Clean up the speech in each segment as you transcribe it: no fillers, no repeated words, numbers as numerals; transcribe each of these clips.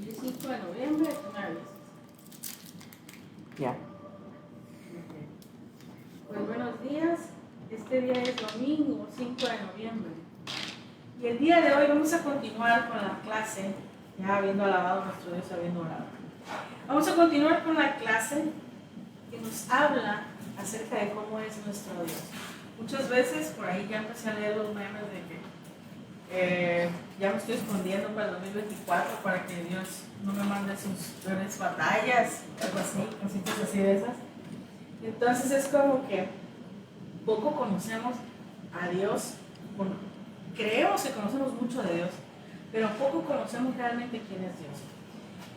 Hoy es 5 de noviembre, una vez. Ya. Pues buenos días, este día es domingo 5 de noviembre. Y el día de hoy vamos a continuar con la clase, ya habiendo alabado a nuestro Dios, habiendo orado. Vamos a continuar con la clase que nos habla acerca de cómo es nuestro Dios. Muchas veces por ahí ya empecé a leer los memes de que ya me estoy escondiendo para el 2024 para que Dios no me mande sus peores batallas, algo así, cositas así de esas. Entonces es como que poco conocemos a Dios, bueno, creemos que conocemos mucho de Dios, pero poco conocemos realmente quién es Dios.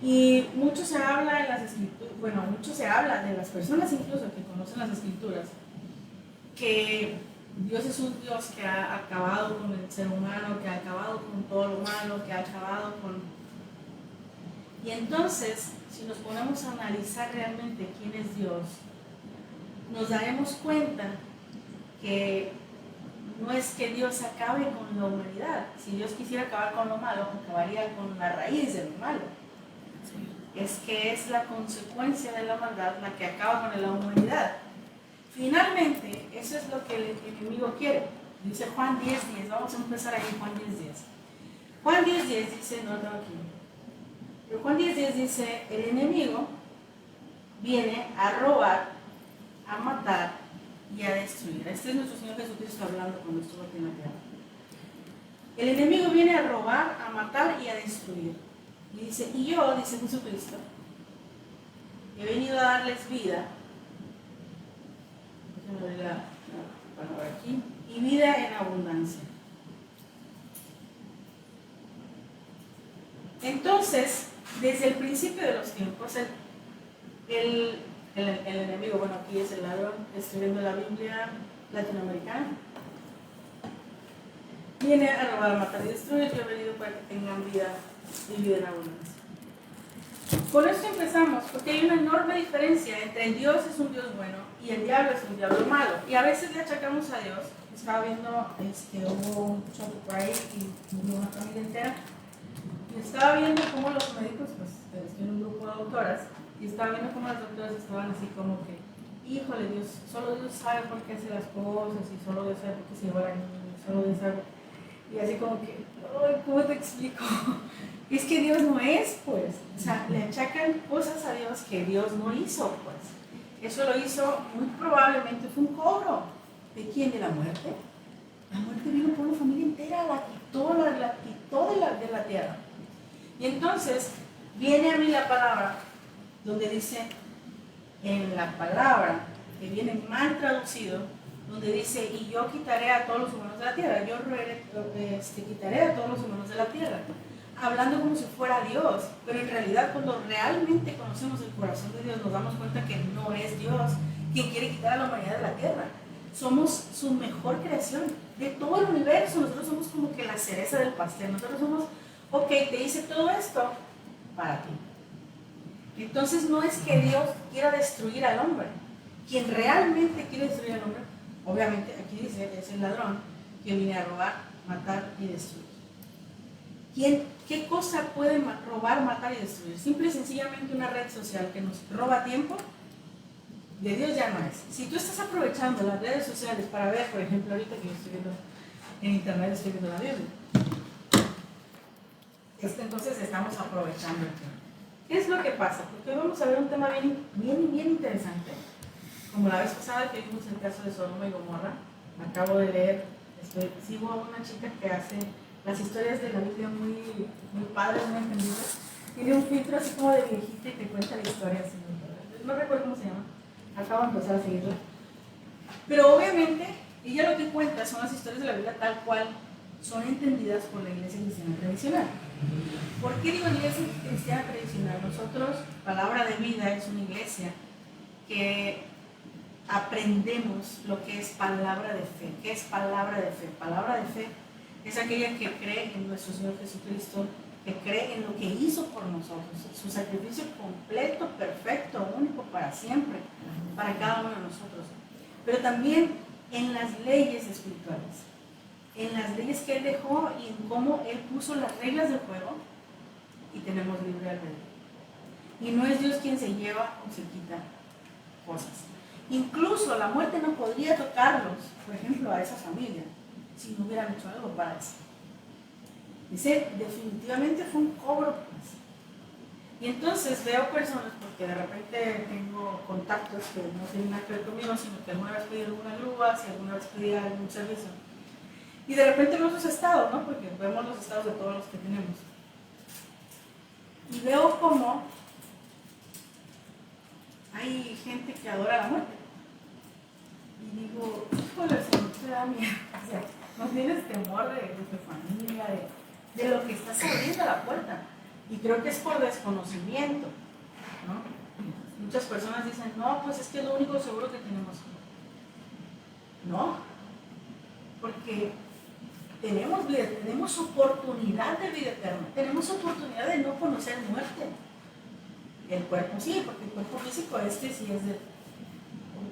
Y mucho se habla en las escrituras, bueno, mucho se habla de las personas incluso que conocen las escrituras, que Dios es un Dios que ha acabado con el ser humano, que ha acabado con todo lo malo, que ha acabado con... Y entonces, si nos ponemos a analizar realmente quién es Dios, nos daremos cuenta que no es que Dios acabe con la humanidad. Si Dios quisiera acabar con lo malo, acabaría con la raíz de lo malo. Es que es la consecuencia de la maldad la que acaba con la humanidad. Finalmente, eso es lo que el enemigo quiere. Dice Juan 10:10. Vamos a empezar ahí en Juan 10:10. Juan 10:10 dice, no tengo aquí. Pero Juan 10:10 dice, el enemigo viene a robar, a matar y a destruir. Este es nuestro Señor Jesucristo hablando cuando estuvo aquí en la tierra. El enemigo viene a robar, a matar y a destruir. Y dice, y yo, dice Jesucristo, he venido a darles vida. Déjenme ver la palabra aquí. Y vida en abundancia. Entonces, desde el principio de los tiempos, el enemigo, bueno, aquí es el ladrón, escribiendo la Biblia latinoamericana, viene a robar, matar y destruir. Yo he venido para que tengan vida y vida en abundancia. Con esto empezamos, porque hay una enorme diferencia entre Dios es un Dios bueno y el diablo es un diablo malo. Y a veces le achacamos a Dios. Estaba viendo, hubo un choque por ahí y murió una familia entera. Y estaba viendo cómo los médicos, pues estoy en un grupo de doctoras, y estaba viendo cómo las doctoras estaban así como que, híjole Dios, solo Dios sabe por qué hace las cosas, y solo Dios sabe por qué se lleva la niña, solo Dios sabe. Y así como que, ay, ¿cómo te explico? Es que Dios no es, pues. O sea, le achacan cosas a Dios que Dios no hizo, pues. Eso lo hizo, muy probablemente fue un cobro. ¿De quién? ¿De la muerte? La muerte vino por una familia entera, la quitó de la tierra. Y entonces viene a mí la palabra donde dice, en la palabra que viene mal traducido, donde dice, y yo quitaré a todos los humanos de la tierra, yo quitaré a todos los humanos de la tierra, hablando como si fuera Dios, pero en realidad cuando realmente conocemos el corazón de Dios nos damos cuenta que no es Dios quien quiere quitar a la humanidad de la tierra. Somos su mejor creación de todo el universo. Nosotros somos como que la cereza del pastel. Nosotros somos, ok, te hice todo esto para ti. Entonces no es que Dios quiera destruir al hombre. Quien realmente quiere destruir al hombre, obviamente aquí dice, es el ladrón que viene a robar, matar y destruir. ¿Qué cosa puede robar, matar y destruir? Simple y sencillamente una red social que nos roba tiempo. De Dios ya no es. Si tú estás aprovechando las redes sociales para ver, por ejemplo, ahorita que yo estoy viendo en internet, estoy viendo la Biblia, entonces estamos aprovechando el tiempo. ¿Qué es lo que pasa? Porque hoy vamos a ver un tema bien interesante. Como la vez pasada que vimos el caso de Sodoma y Gomorra, acabo de leer, sigo a una chica que hace las historias de la Biblia muy padres, muy entendidas. Tiene un filtro así como de viejita y te cuenta la historia así. No recuerdo cómo se llama. Acabo de empezar a seguirla. Pero obviamente, ella lo que cuenta son las historias de la Biblia tal cual son entendidas por la iglesia cristiana tradicional. ¿Por qué digo iglesia cristiana tradicional? Nosotros, Palabra de Vida es una iglesia que aprendemos lo que es palabra de fe. ¿Qué es palabra de fe? Palabra de fe es aquella que cree en nuestro Señor Jesucristo, que cree en lo que hizo por nosotros, su sacrificio completo, perfecto, único para siempre, para cada uno de nosotros. Pero también en las leyes espirituales, en las leyes que Él dejó y en cómo Él puso las reglas del juego y tenemos libre albedrío. Y no es Dios quien se lleva o se quita cosas. Incluso la muerte no podría tocarlos, por ejemplo, a esa familia, si no hubieran hecho algo para eso. Dice, definitivamente fue un cobro, pues. Y entonces veo personas, porque de repente tengo contactos que no tienen nada que ver conmigo, sino que alguna vez pedí alguna grúa, si alguna vez pedí algún servicio. Y de repente veo sus estados, ¿no? Porque vemos los estados de todos los que tenemos. Y veo como hay gente que adora la muerte. Y digo, híjole, Señor, te da miedo. O sea, no tienes temor de tu familia, de lo que estás abriendo la puerta. Y creo que es por desconocimiento, ¿no? Muchas personas dicen, no, pues es que es lo único seguro que tenemos. No, porque tenemos vida, tenemos oportunidad de vida eterna, tenemos oportunidad de no conocer muerte. El cuerpo sí, porque el cuerpo físico sí es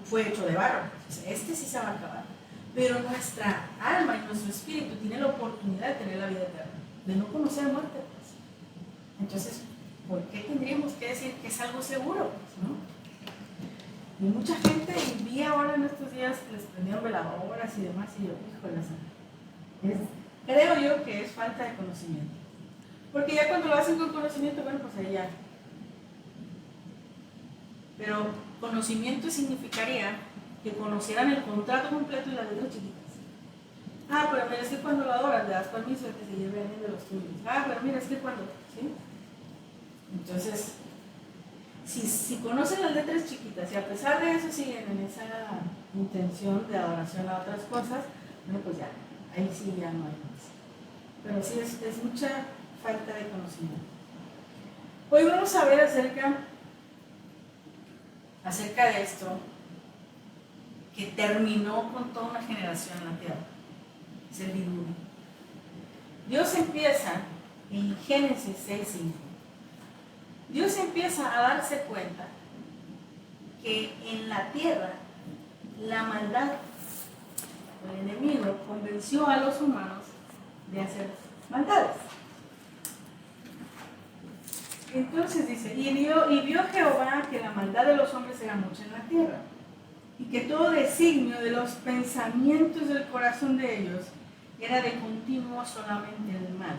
fue hecho de barro, sí se va a acabar. Pero nuestra alma y nuestro espíritu tiene la oportunidad de tener la vida eterna, de no conocer muerte. Pues. Entonces, ¿por qué tendríamos que decir que es algo seguro? Pues, ¿no? Y mucha gente, y vi ahora en estos días que les prendieron veladoras y demás, y yo, híjole, creo yo que es falta de conocimiento. Porque ya cuando lo hacen con conocimiento, bueno, pues ahí ya. Pero conocimiento significaría que conocieran el contrato completo y las letras chiquitas. Ah, pero mira, es que cuando lo adoras le das permiso de que se lleve a alguien de los tuyos. Ah, pero mira, es que cuando, ¿sí? Entonces, si conocen las letras chiquitas y a pesar de eso siguen en esa intención de adoración a otras cosas, bueno, pues ya, ahí sí ya no hay más. Pero sí es mucha falta de conocimiento. Hoy vamos a ver acerca de esto que terminó con toda una generación en la tierra. Es el diluvio. Dios empieza en Génesis 6:5. Dios empieza a darse cuenta que en la tierra la maldad, el enemigo, convenció a los humanos de hacer maldades. Entonces dice, y vio Jehová que la maldad de los hombres era mucha en la tierra, y que todo designio de los pensamientos del corazón de ellos era de continuo solamente el mal.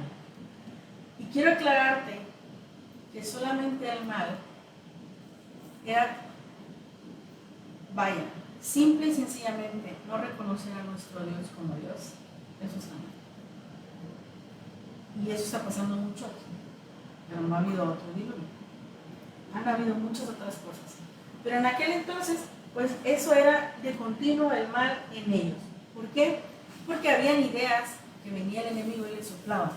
Y quiero aclararte que solamente el mal era, vaya, simple y sencillamente no reconocer a nuestro Dios como Dios. Eso está mal. Y eso está pasando mucho aquí. Pero no ha habido otro diluvio. Han habido muchas otras cosas. Pero en aquel entonces, pues eso era de continuo el mal en ellos. ¿Por qué? Porque habían ideas que venía el enemigo y les soplaba.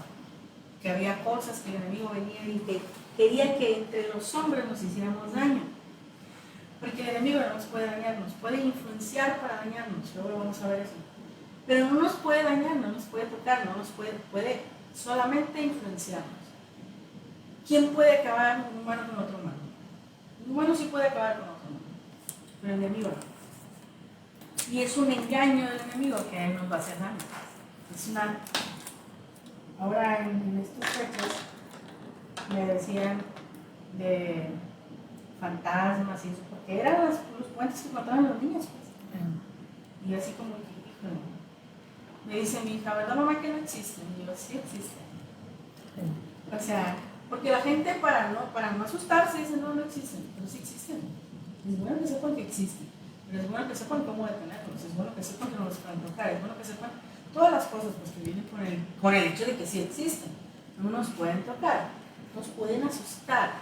Que había cosas que el enemigo venía y que quería que entre los hombres nos hiciéramos daño. Porque el enemigo no nos puede dañar, nos puede influenciar para dañarnos. Luego vamos a ver eso. Pero no nos puede dañar, no nos puede tocar, no nos puede solamente influenciarnos. ¿Quién puede acabar un humano con otro humano? Un humano sí puede acabar con otro humano, pero el enemigo no. Y es un engaño del enemigo que él nos va a hacer daño. Es una... Ahora en estos fechas me decían de fantasmas y eso, porque eran los cuentos que contaban los niños. Pues. Y así como que, híjole, me dice mi hija, ¿verdad mamá que no existen? Y yo, sí existen. O sea, porque la gente para no asustarse dice, no existen, pero sí existen. Es bueno que sepan que existen, pero es bueno que sepan cómo detenerlos, es bueno que sepan que no los pueden tocar, es bueno que sepan todas las cosas pues, que vienen con el hecho de que sí existen. No nos pueden tocar, nos pueden asustar,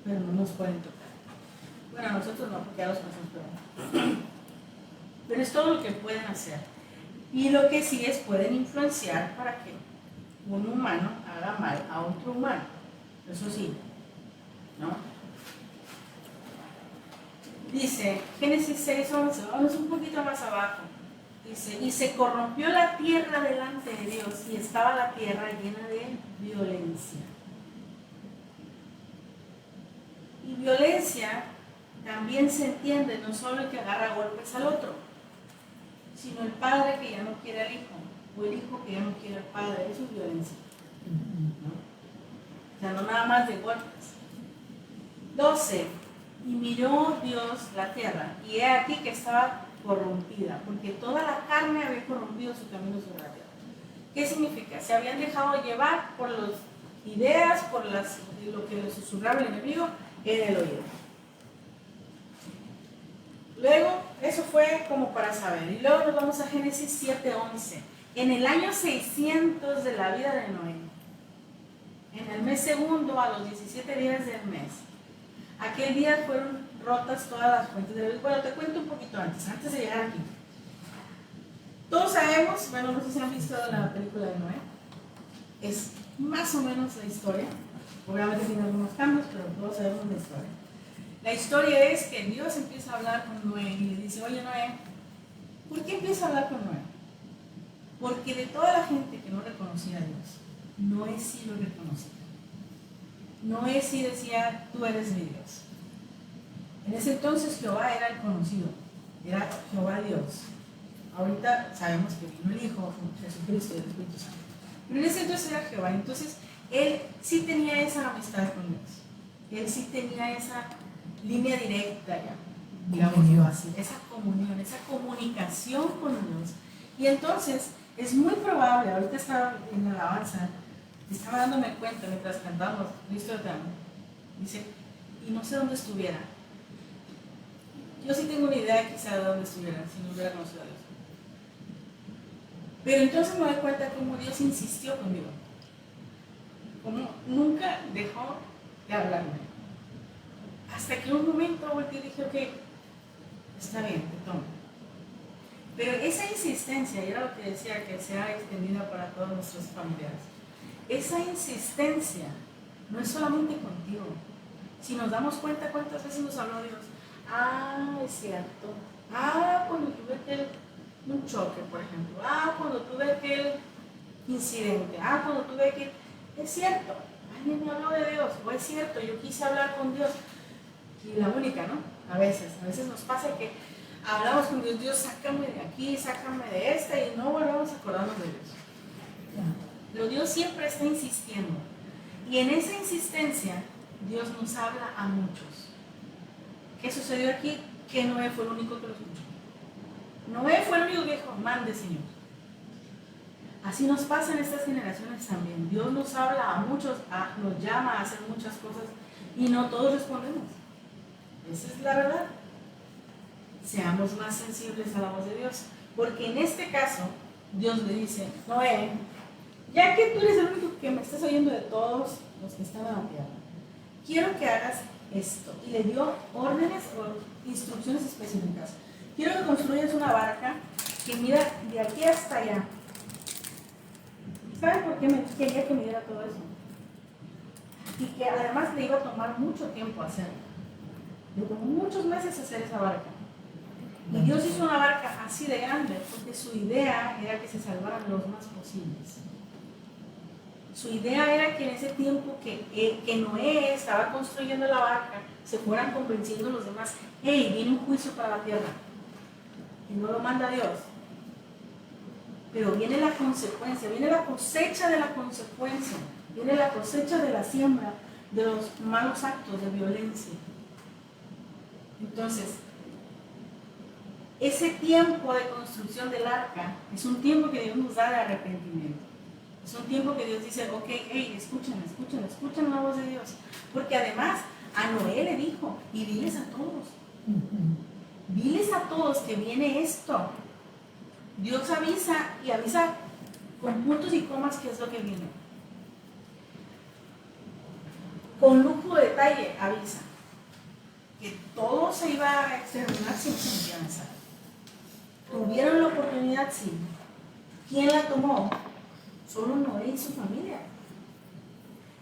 pero no nos pueden tocar. Bueno, nosotros no, porque ya los conocemos, pero es todo lo que pueden hacer. Y lo que sí es, pueden influenciar para que un humano haga mal a otro humano. Eso sí, ¿no? Dice, Génesis 6:11, vamos un poquito más abajo. Dice, y se corrompió la tierra delante de Dios y estaba la tierra llena de violencia. Y violencia también se entiende no solo el que agarra golpes al otro, sino el padre que ya no quiere al hijo, o el hijo que ya no quiere al padre. Eso es violencia, ¿no? O sea, no nada más de golpes. 12. Y miró Dios la tierra, y he aquí que estaba corrompida, porque toda la carne había corrompido su camino sobre la tierra. ¿Qué significa? Se habían dejado llevar por las ideas, por lo que les susurraba el enemigo en el oído. Luego, eso fue como para saber. Y luego nos vamos a Génesis 7:11. En el año 600 de la vida de Noé, en el mes segundo, a los 17 días del mes, aquel día fueron rotas todas las fuentes de luz. Bueno, te cuento un poquito antes de llegar aquí. Todos sabemos, bueno, no sé si han visto la película de Noé, es más o menos la historia, obviamente tiene algunos cambios, pero todos sabemos la historia. La historia es que Dios empieza a hablar con Noé y le dice, oye Noé, ¿por qué empieza a hablar con Noé? Porque de toda la gente que no reconocía a Dios, Noé sí lo reconocía. Noé sí decía, tú eres mi Dios. En ese entonces Jehová era el conocido, era Jehová Dios. Ahorita sabemos que vino el Hijo, Jesucristo y el Espíritu Santo. Pero en ese entonces era Jehová. Entonces, él sí tenía esa amistad con Dios. Él sí tenía esa línea directa ya, digamos así, esa comunión, esa comunicación con Dios. Y entonces, es muy probable, ahorita estaba en la alabanza, estaba dándome cuenta mientras cantamos, Cristo te amo. Dice, y no sé dónde estuviera. Yo sí tengo una idea quizá de dónde estuviera, si no hubiera conocido a Dios. Pero entonces me doy cuenta cómo Dios insistió conmigo. Como nunca dejó de hablarme. Hasta que en un momento volteé y dije, ok, está bien, te tomo. Pero esa insistencia, y era lo que decía, que sea extendida para todos nuestros familiares. Esa insistencia no es solamente contigo. Si nos damos cuenta cuántas veces nos habló Dios. Ah, es cierto. Ah, cuando tuve un choque, por ejemplo. Ah, cuando tuve aquel incidente. Ah, cuando tuve aquel... Es cierto, alguien me habló de Dios. O es cierto, yo quise hablar con Dios. Y la única, ¿no? A veces nos pasa que hablamos con Dios, Dios, sácame de aquí, sácame de esta, y no volvemos a acordarnos de Dios. Pero Dios siempre está insistiendo. Y en esa insistencia, Dios nos habla a muchos. ¿Qué sucedió aquí? Que Noé fue el único que lo escuchó. Noé fue el único que dijo, mande Señor. Así nos pasa en estas generaciones también. Dios nos habla a muchos, nos llama a hacer muchas cosas y no todos respondemos. Esa es la verdad. Seamos más sensibles a la voz de Dios. Porque en este caso, Dios le dice, Noé, ya que tú eres el único que me estás oyendo de todos los que están en la tierra, quiero que hagas esto. Y le dio órdenes o instrucciones específicas. Quiero que construyas una barca que mida de aquí hasta allá. ¿Saben por qué me quería que midiera todo eso? Y que además le iba a tomar mucho tiempo hacerlo. Le tomó muchos meses hacer esa barca. Y Dios hizo una barca así de grande porque su idea era que se salvaran los más posibles. Su idea era que en ese tiempo que Noé estaba construyendo la barca, se fueran convenciendo los demás, hey, viene un juicio para la tierra. Y no lo manda Dios. Pero viene la consecuencia, viene la cosecha de la consecuencia, viene la cosecha de la siembra de los malos actos de violencia. Entonces, ese tiempo de construcción del arca es un tiempo que Dios nos da de arrepentimiento. Es un tiempo que Dios dice, ok, hey, escuchen la voz de Dios. Porque además a Noé le dijo, y diles a todos que viene esto. Dios avisa y avisa con puntos y comas qué es lo que viene. Con lujo de detalle avisa que todo se iba a exterminar sin confianza. ¿Tuvieron la oportunidad? Sí. ¿Quién la tomó? Solo Noé y su familia.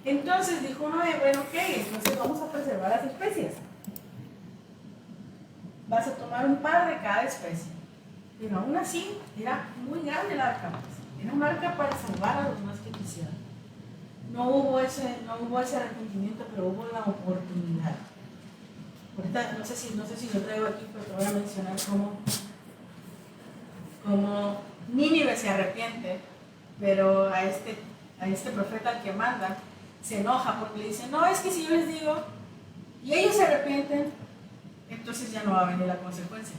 Entonces dijo Noé, bueno, ok, entonces vamos a preservar las especies. Vas a tomar un par de cada especie. Pero aún así, era muy grande el arca. Era un arca para salvar a los más que quisieran. No hubo ese arrepentimiento, pero hubo la oportunidad. Ahorita, no sé si lo traigo aquí, pero te voy a mencionar cómo Nínive se arrepiente, pero a este profeta al que manda, se enoja porque le dice, no, es que si yo les digo y ellos se arrepienten, entonces ya no va a venir la consecuencia.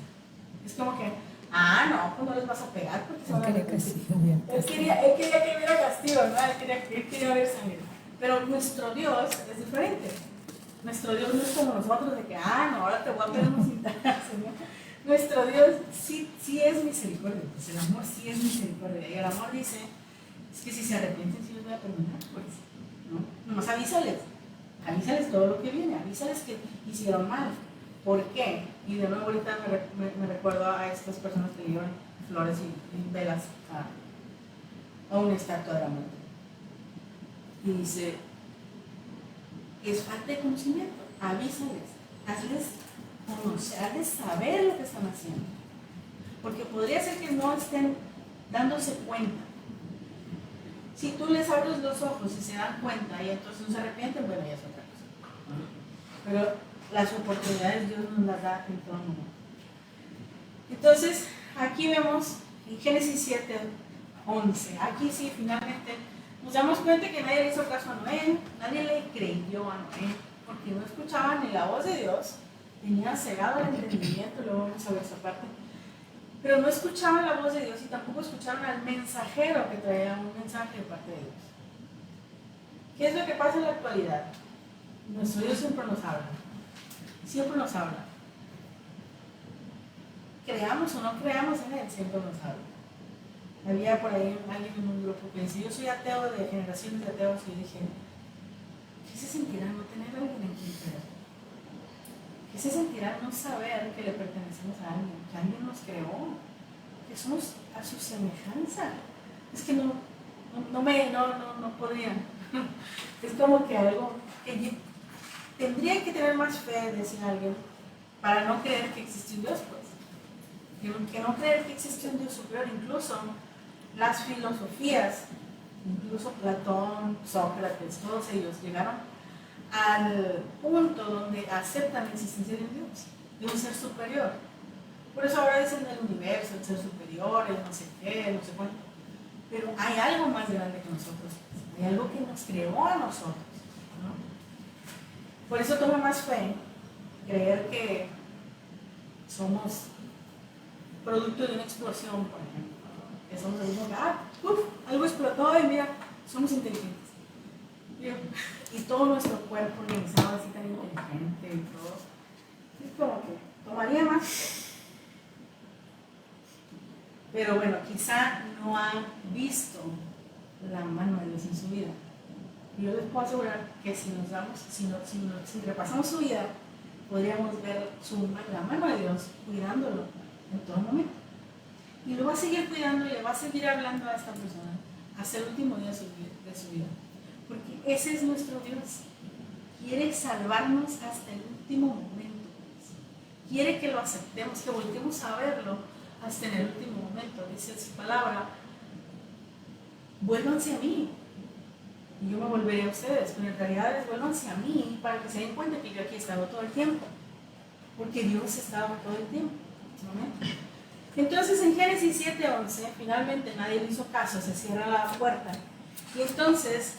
Es como que, no, pues no les vas a pegar porque se van a arrepentir. Él quería que hubiera castigo, ¿no? Él quería ver sangre. Pero nuestro Dios es diferente. Nuestro Dios no es como nosotros de que, no, ahora te voy a pegar unos cintazos, ¿no? Nuestro Dios sí es misericordia, pues el amor sí es misericordia. Y el amor dice, es que si se arrepienten, sí les voy a perdonar, pues, ¿no? Nomás avísales todo lo que viene, avísales que hicieron mal. ¿Por qué? Y de nuevo ahorita me recuerdo a estas personas que llevan flores y velas a una estatua de la muerte. Y dice, es falta de conocimiento, avísales, hazles conocer, hazles saber lo que están haciendo. Porque podría ser que no estén dándose cuenta. Si tú les abres los ojos y se dan cuenta y entonces no se arrepienten, bueno, ya es otra cosa. Pero las oportunidades Dios nos las da en todo momento. Entonces, aquí vemos en Génesis 7:11, aquí sí, finalmente, nos damos cuenta que nadie le hizo caso a Noé, nadie le creyó a Noé, porque no escuchaban ni la voz de Dios, tenían cegado el entendimiento, luego vamos a ver esa parte, pero no escuchaban la voz de Dios y tampoco escucharon al mensajero que traía un mensaje de parte de Dios. ¿Qué es lo que pasa en la actualidad? Nuestro Dios siempre nos habla. Siempre nos habla. Creamos o no creamos en Él, siempre nos habla. Había por ahí alguien en un grupo que dice, yo soy ateo de generaciones de ateos, y yo dije, ¿qué se sentirá no tener a alguien en quien creer? ¿Qué se sentirá no saber que le pertenecemos a alguien, que alguien nos creó, que somos a su semejanza? Es que no podría. Es como que algo que tendría que tener más fe, decía alguien, para no creer que existe un Dios, pues. Que no creer que existe un Dios superior. Incluso las filosofías, incluso Platón, Sócrates, todos ellos llegaron al punto donde aceptan la existencia de un Dios, de un ser superior. Por eso ahora dicen del universo, el ser superior, el no sé qué, no sé cuánto. Pero hay algo más grande que nosotros, hay algo que nos creó a nosotros, ¿no? Por eso toma más fe creer que somos producto de una explosión, por ejemplo, que somos el mismo que, algo explotó y mira, somos inteligentes. Y todo nuestro cuerpo organizado así tan inteligente y todo. Es como que tomaría más. Pero bueno, quizá no han visto la mano de Dios en su vida. Y yo les puedo asegurar que si repasamos su vida, podríamos ver la mano de Dios cuidándolo en todo momento. Y lo va a seguir cuidando y le va a seguir hablando a esta persona hasta el último día de su vida. Porque ese es nuestro Dios. Quiere salvarnos hasta el último momento. Quiere que lo aceptemos, que volteemos a verlo hasta en el último momento. Dice su palabra, vuélvanse a mí y yo me volveré a ustedes. Pero en realidad es vuélvanse a mí para que se den cuenta que yo aquí he estado todo el tiempo. Porque Dios estaba todo el tiempo. ¿No? Entonces en Génesis 7:11, finalmente nadie le hizo caso, se cierra la puerta. Y entonces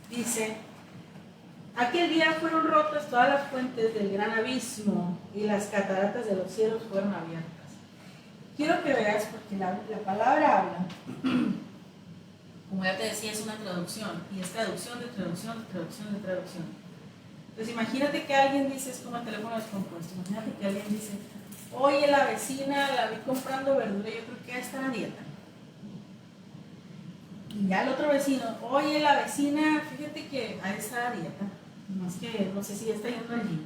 dice, aquel día fueron rotas todas las fuentes del gran abismo y las cataratas de los cielos fueron abiertas. Quiero que veas, porque la palabra habla, como ya te decía, es una traducción, y es traducción de traducción de traducción de traducción. Entonces imagínate que alguien dice, es como el teléfono descompuesto, imagínate que alguien dice, oye, la vecina la vi comprando verdura, yo creo que ya está en dieta. Y ya el otro vecino, oye, la vecina, fíjate que ahí está a dieta, más que no sé si ya está yendo al gym.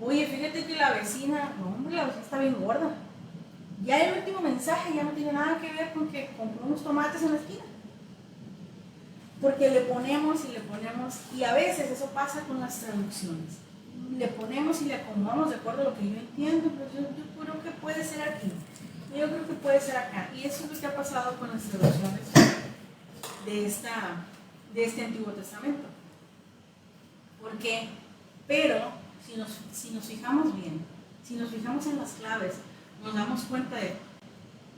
Oye, fíjate que la vecina, no hombre, la vecina está bien gorda. Ya el último mensaje ya no tiene nada que ver con que compró unos tomates en la esquina. Porque le ponemos, y a veces eso pasa con las traducciones. Le ponemos y le acomodamos de acuerdo a lo que yo entiendo, pero yo creo que puede ser aquí. Yo creo que puede ser acá. Y eso es lo que ha pasado con las traducciones de este Antiguo Testamento. Pero si nos fijamos bien, si nos fijamos en las claves, nos damos cuenta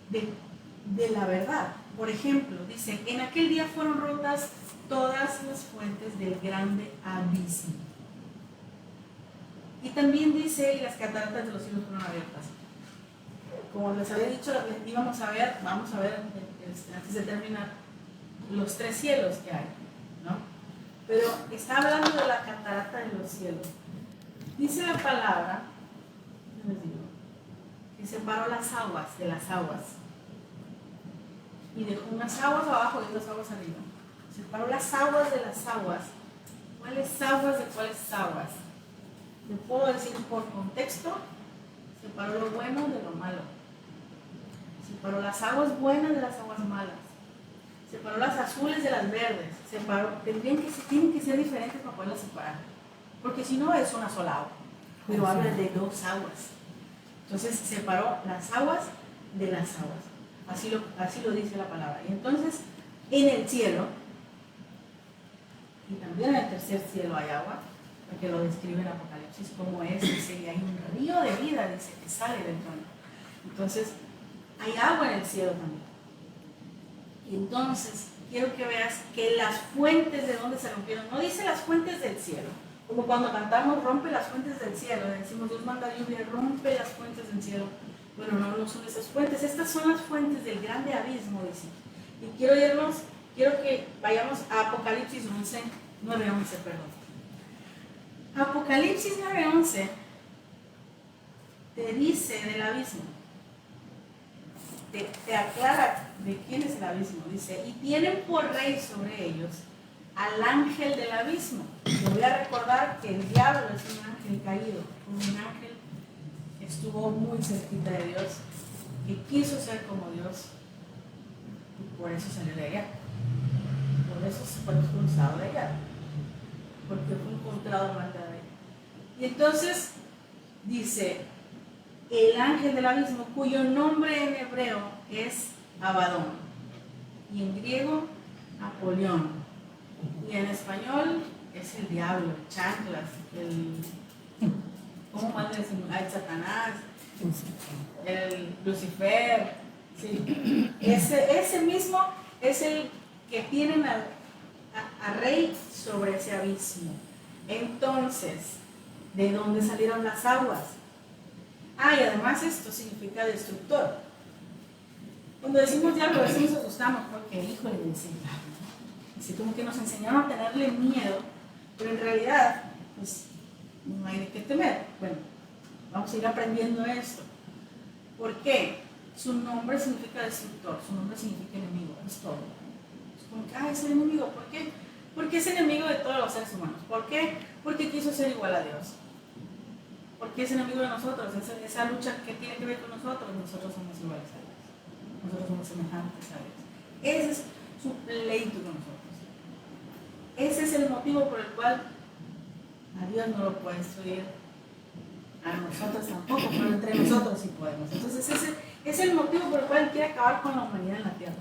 de la verdad. Por ejemplo, dice, en aquel día fueron rotas todas las fuentes del grande abismo. Y también dice, y las cataratas de los cielos fueron abiertas. Como les había dicho, vamos a ver antes de terminar, los 3 cielos que hay, ¿no? Pero está hablando de la catarata de los cielos. Dice la palabra, ¿qué les digo? Que separó las aguas de las aguas. Y dejó unas aguas abajo y otras aguas arriba. Separó las aguas de las aguas. ¿Cuáles aguas de cuáles aguas? Le puedo decir por contexto, separó lo bueno de lo malo. Separó las aguas buenas de las aguas malas. Separó las azules de las verdes. Tienen que ser diferentes para poderlas separar. Porque si no es una sola agua. Pero habla de 2 aguas. Entonces separó las aguas de las aguas. Así lo dice la palabra. Y entonces en el cielo, y también en el tercer cielo hay agua, porque lo describe en Apocalipsis como es, dice, y hay un río de vida, dice, que sale del trono. Entonces hay agua en el cielo también. Y entonces quiero que veas que las fuentes de donde se rompieron, no dice las fuentes del cielo, como cuando cantamos rompe las fuentes del cielo, decimos Dios manda lluvia, rompe las fuentes del cielo. Bueno, no son esas fuentes, estas son las fuentes del grande abismo, dice. Y quiero que vayamos a Apocalipsis 9:11, perdón. Apocalipsis 9:11 te dice del abismo, te aclara de quién es el abismo, dice, y tienen por rey sobre ellos al ángel del abismo. Te voy a recordar que el diablo es un ángel caído, un ángel que estuvo muy cerquita de Dios, que quiso ser como Dios, y por eso salió de allá. Por eso se fue expulsado de allá, porque fue encontrado mal de él. Y entonces dice, el ángel del abismo, cuyo nombre en hebreo es Abadón, y en griego Apolión, y en español es el diablo, el chanclas, ¿cómo más le decimos? El Satanás, el Lucifer, sí. Ese mismo es el que tienen a rey sobre ese abismo. Entonces, ¿de dónde salieron las aguas? Y además esto significa destructor. Cuando decimos diablo, a veces nos asustamos porque, híjole, dice, como que nos enseñaron a tenerle miedo, pero en realidad, pues, no hay de qué temer. Bueno, vamos a ir aprendiendo esto. ¿Por qué? Su nombre significa destructor, su nombre significa enemigo, es todo. Es como que, es el enemigo, ¿por qué? Porque es enemigo de todos los seres humanos. ¿Por qué? Porque quiso ser igual a Dios. Porque es enemigo de nosotros, esa lucha que tiene que ver con nosotros somos iguales a Dios. Nosotros somos semejantes a Dios. Ese es su pleito con nosotros. Ese es el motivo por el cual a Dios no lo puede destruir, a nosotros tampoco, pero entre nosotros sí podemos. Entonces ese es el motivo por el cual Él quiere acabar con la humanidad en la tierra.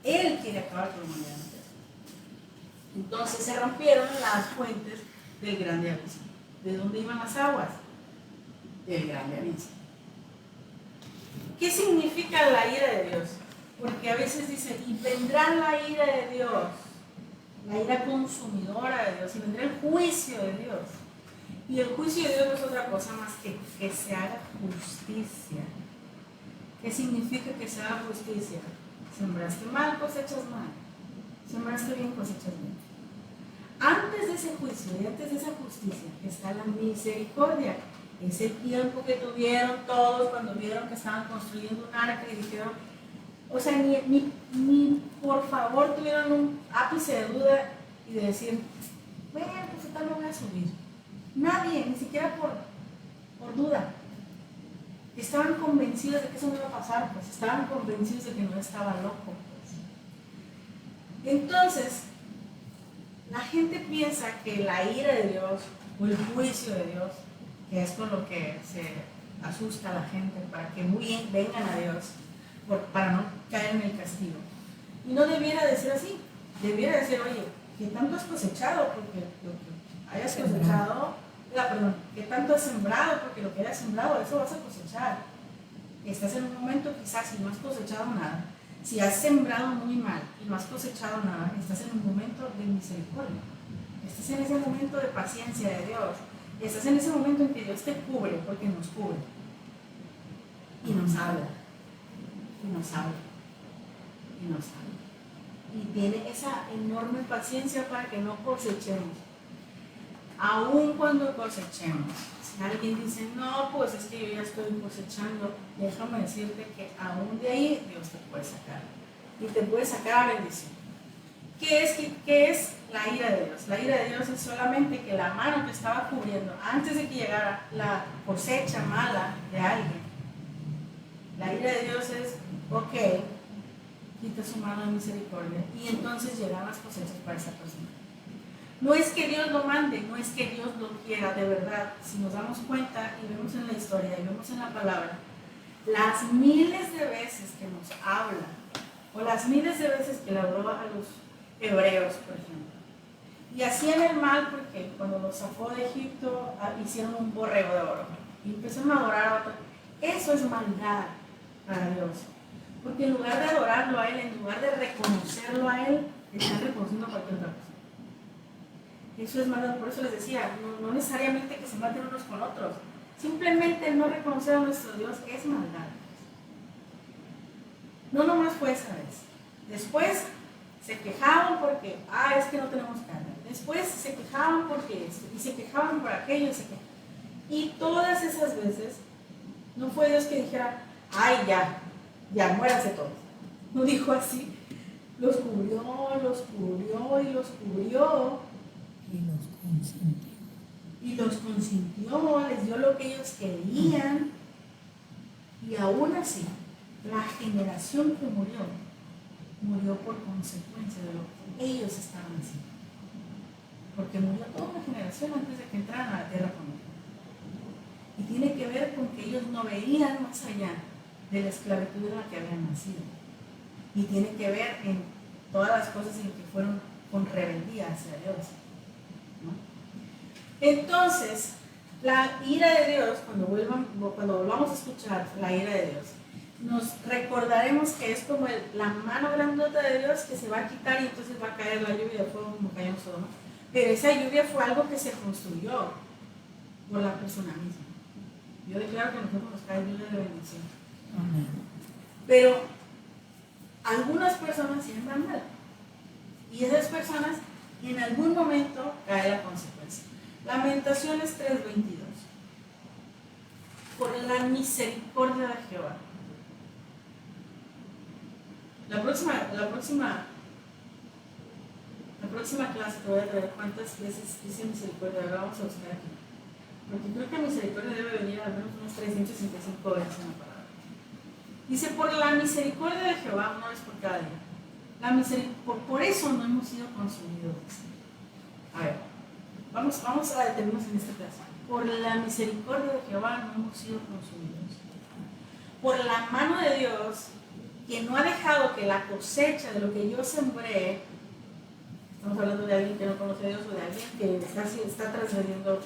Él quiere acabar con la humanidad en la tierra. Entonces se rompieron las fuentes del grande abismo. ¿De dónde iban las aguas? Del grande abismo. ¿Qué significa la ira de Dios? Porque a veces dice, y vendrá la ira de Dios, la ira consumidora de Dios, y vendrá el juicio de Dios. Y el juicio de Dios no es otra cosa más que se haga justicia. ¿Qué significa que se haga justicia? Sembraste mal, cosechas mal. Sembraste bien, cosechas bien. Antes de ese juicio y antes de esa justicia está la misericordia. Ese tiempo que tuvieron todos cuando vieron que estaban construyendo un arca y dijeron, o sea, ni por favor tuvieron un ápice de duda y de decir, bueno, pues tal no voy a subir. Nadie, ni siquiera por duda. Estaban convencidos de que eso no iba a pasar, pues estaban convencidos de que no estaba loco. Pues. Entonces, la gente piensa que la ira de Dios o el juicio de Dios, que es con lo que se asusta a la gente para que vengan a Dios, para no caer en el castigo. Y no debiera de ser así. Debiera de ser, oye, ¿qué tanto has cosechado? Porque lo que hayas cosechado, ¿qué tanto has sembrado? Porque lo que hayas sembrado, eso vas a cosechar. Estás en un momento quizás si no has cosechado nada, Si has sembrado muy mal y no has cosechado nada, estás en un momento de misericordia. Estás en ese momento de paciencia de Dios. Estás en ese momento en que Dios te cubre, porque nos cubre. Y nos habla. Y nos habla. Y nos habla. Y tiene esa enorme paciencia para que no cosechemos. Aún cuando cosechemos. Si alguien dice, no, pues es que yo ya estoy cosechando, déjame decirte que aún de ahí Dios te puede sacar. Y te puede sacar a bendición. ¿Qué es la ira de Dios? La ira de Dios es solamente que la mano que estaba cubriendo antes de que llegara la cosecha mala de alguien. La ira de Dios es, ok, quita su mano de misericordia y entonces llegan las cosechas para esa persona. No es que Dios lo mande, no es que Dios lo quiera, de verdad. Si nos damos cuenta y vemos en la historia y vemos en la palabra, las miles de veces que nos habla, o las miles de veces que le habló a los hebreos, por ejemplo, y hacían el mal porque cuando los sacó de Egipto hicieron un borrego de oro y empezaron a adorar a otro. Eso es maldad para Dios, porque en lugar de adorarlo a Él, en lugar de reconocerlo a Él, están reconociendo a cualquier otra cosa. Eso es maldad. Por eso les decía, no necesariamente que se maten unos con otros, simplemente no reconocer a nuestro Dios es maldad. No nomás fue esa vez. Después se quejaban porque, es que no tenemos carne. Después se quejaban porque esto, y se quejaban por aquello, y todas esas veces, no fue Dios que dijera, ya, muéranse todos. No dijo así. Los cubrió, y los cubrió. Y los consintió, les dio lo que ellos querían. Y aún así, la generación que murió por consecuencia de lo que ellos estaban haciendo. Porque murió toda una generación antes de que entraran a la tierra prometida. Y tiene que ver con que ellos no veían más allá de la esclavitud en la que habían nacido. Y tiene que ver en todas las cosas en que fueron con rebeldía hacia Dios, ¿no? Entonces, la ira de Dios, cuando volvamos a escuchar la ira de Dios, nos recordaremos que es como la mano grandota de Dios que se va a quitar y entonces va a caer la lluvia de fuego como cayó en Sodoma. Pero esa lluvia fue algo que se construyó por la persona misma. Yo declaro que a nosotros nos cae lluvia de bendición. Amén. Pero algunas personas siembran mal. Y esas personas en algún momento cae la consecuencia. Lamentaciones 3:22. Por la misericordia de Jehová. La próxima clase te voy a traer cuántas veces dice misericordia. Ahora vamos a buscar aquí. Porque creo que misericordia debe venir al menos unos 365 veces en la palabra. Dice, por la misericordia de Jehová, una vez por cada día. Por eso no hemos sido consumidos. A ver, vamos a detenernos en esta clase. Por la misericordia de Jehová no hemos sido consumidos. Por la mano de Dios, que no ha dejado que la cosecha de lo que yo sembré, estamos hablando de alguien que no conoce a Dios o de alguien que está transgrediendo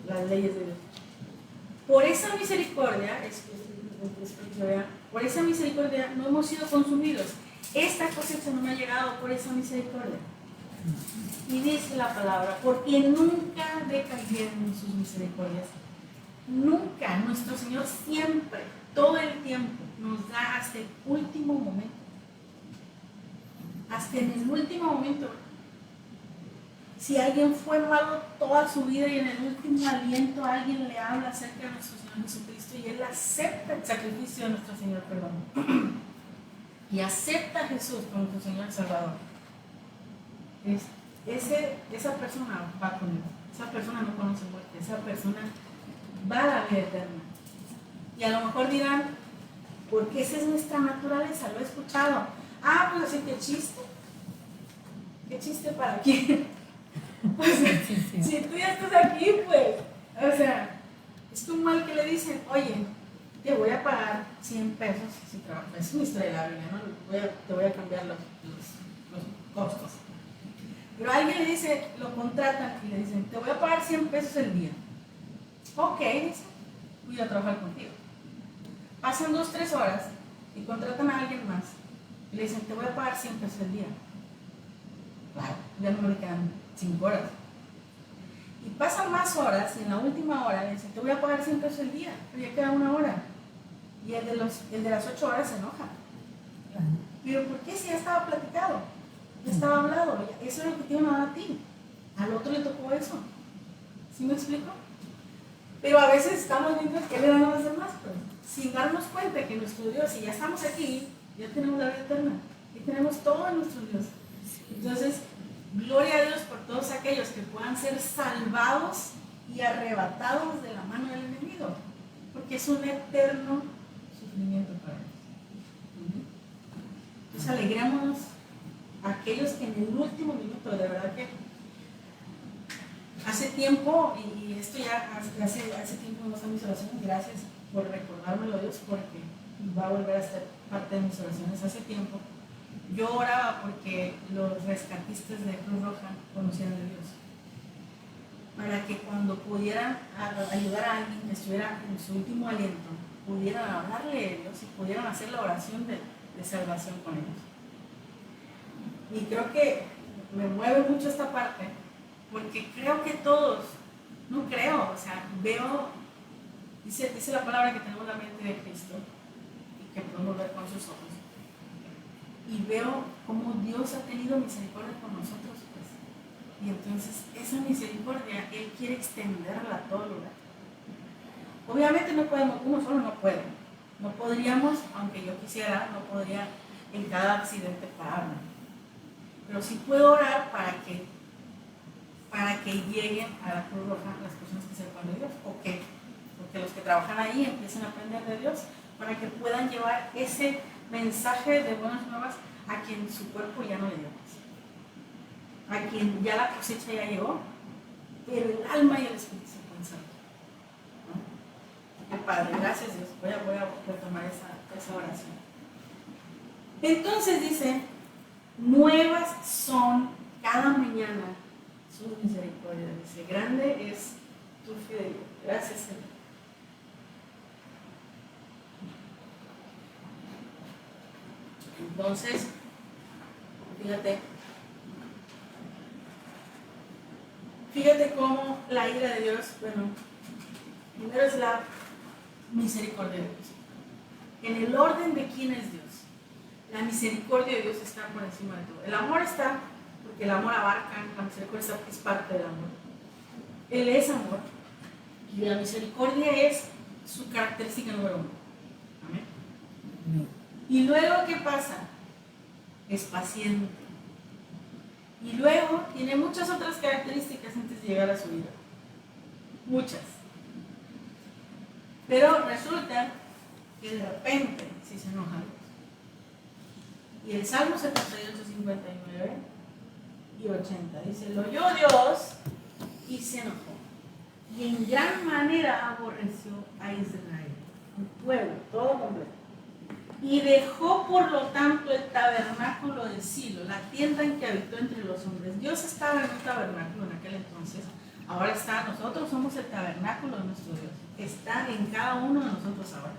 las leyes de Dios. Por esa misericordia, por esa misericordia no hemos sido consumidos. Esta cosecha no me ha llegado por esa misericordia. Y dice la palabra, porque nunca decayeron sus misericordias. Nunca. Nuestro Señor siempre, todo el tiempo, nos da hasta el último momento. Hasta en el último momento. Si alguien fue malo toda su vida y en el último aliento alguien le habla acerca de nuestro Señor Jesucristo y él acepta el sacrificio de nuestro Señor, perdón, y acepta a Jesús como tu Señor Salvador, esa persona va con él. Esa persona no conoce muerte, esa persona va a la vida eterna. Y a lo mejor dirán, porque esa es nuestra naturaleza, lo he escuchado. Pues así, qué chiste. ¿Qué chiste para quién? O sea, si tú ya estás aquí, pues, o sea, es como mal que le dicen, oye, te voy a pagar 100 pesos si trabajas. Es una historia de la Biblia, ¿no? Te voy a cambiar los costos. Pero alguien le dice, lo contratan y le dicen, te voy a pagar 100 pesos el día. Ok, dice, voy a trabajar contigo. Pasan 2-3 horas y contratan a alguien más. Y le dicen, te voy a pagar 100 pesos el día. Claro, ya no le quedan 5 horas. Y pasan más horas y en la última hora le dicen, te voy a pagar 100 pesos el día, pero ya queda 1 hora. Y el de las 8 horas se enoja. Pero ¿por qué si ya estaba platicado? Ya estaba hablado, eso es lo que te iban a dar a ti. Al otro le tocó eso. ¿Sí me explico? Pero a veces estamos viendo que le dan a los demás, pues, sin darnos cuenta que nuestro Dios, si ya estamos aquí, ya tenemos la vida eterna. Y tenemos todo en nuestro Dios. Entonces, gloria a Dios por todos aquellos que puedan ser salvados y arrebatados de la mano del enemigo. Porque es un eterno sufrimiento para ellos. Entonces, alegrémonos a aquellos que en el último minuto, de verdad que hace tiempo, y esto ya hace tiempo no son mis oraciones, gracias por recordármelo, Dios, porque va a volver a ser parte de mis oraciones. Hace tiempo yo oraba porque los rescatistas de Cruz Roja conocieran de Dios, para que cuando pudieran ayudar a alguien que estuviera en su último aliento, pudieran hablarle de Dios y pudieran hacer la oración de salvación con ellos. Y creo que me mueve mucho esta parte, porque creo que todos, no creo, o sea, veo, dice la palabra que tenemos la mente de Cristo y que podemos ver con sus ojos. Y veo cómo Dios ha tenido misericordia con nosotros, pues. Y entonces esa misericordia Él quiere extenderla a todo lugar. Obviamente no podemos, uno solo no puede. No podríamos, aunque yo quisiera, no podría en cada accidente pararme. Pero sí puedo orar para que lleguen a la Cruz Roja las personas que sepan de Dios, porque los que trabajan ahí empiecen a aprender de Dios, para que puedan llevar ese mensaje de buenas nuevas a quien su cuerpo ya no le dio más, a quien ya la cosecha ya llegó, pero el alma y el espíritu se pueden salvar, ¿no? Qué padre, gracias Dios. Voy a retomar esa oración. Entonces dice, nuevas son cada mañana sus misericordias. Dice, grande es tu fidelidad. Gracias, Señor. Entonces, fíjate cómo la ira de Dios, bueno, primero es la misericordia de Dios. En el orden de quién es Dios, la misericordia de Dios está por encima de todo. El amor está, porque el amor abarca, la misericordia es parte del amor. Él es amor y la misericordia es su característica número 1. Amén. Y luego, ¿qué pasa? Es paciente. Y luego tiene muchas otras características antes de llegar a su vida. Muchas. Pero resulta que de repente sí se enoja Dios. Y el Salmo 78, 59 y 80 dice, lo oyó Dios y se enojó. Y en gran manera aborreció a Israel, un pueblo, todo completo. Y dejó por lo tanto el tabernáculo de Silo, la tienda en que habitó entre los hombres. Dios estaba en un tabernáculo en aquel entonces, ahora está, nosotros somos el tabernáculo de nuestro Dios, está en cada uno de nosotros ahora.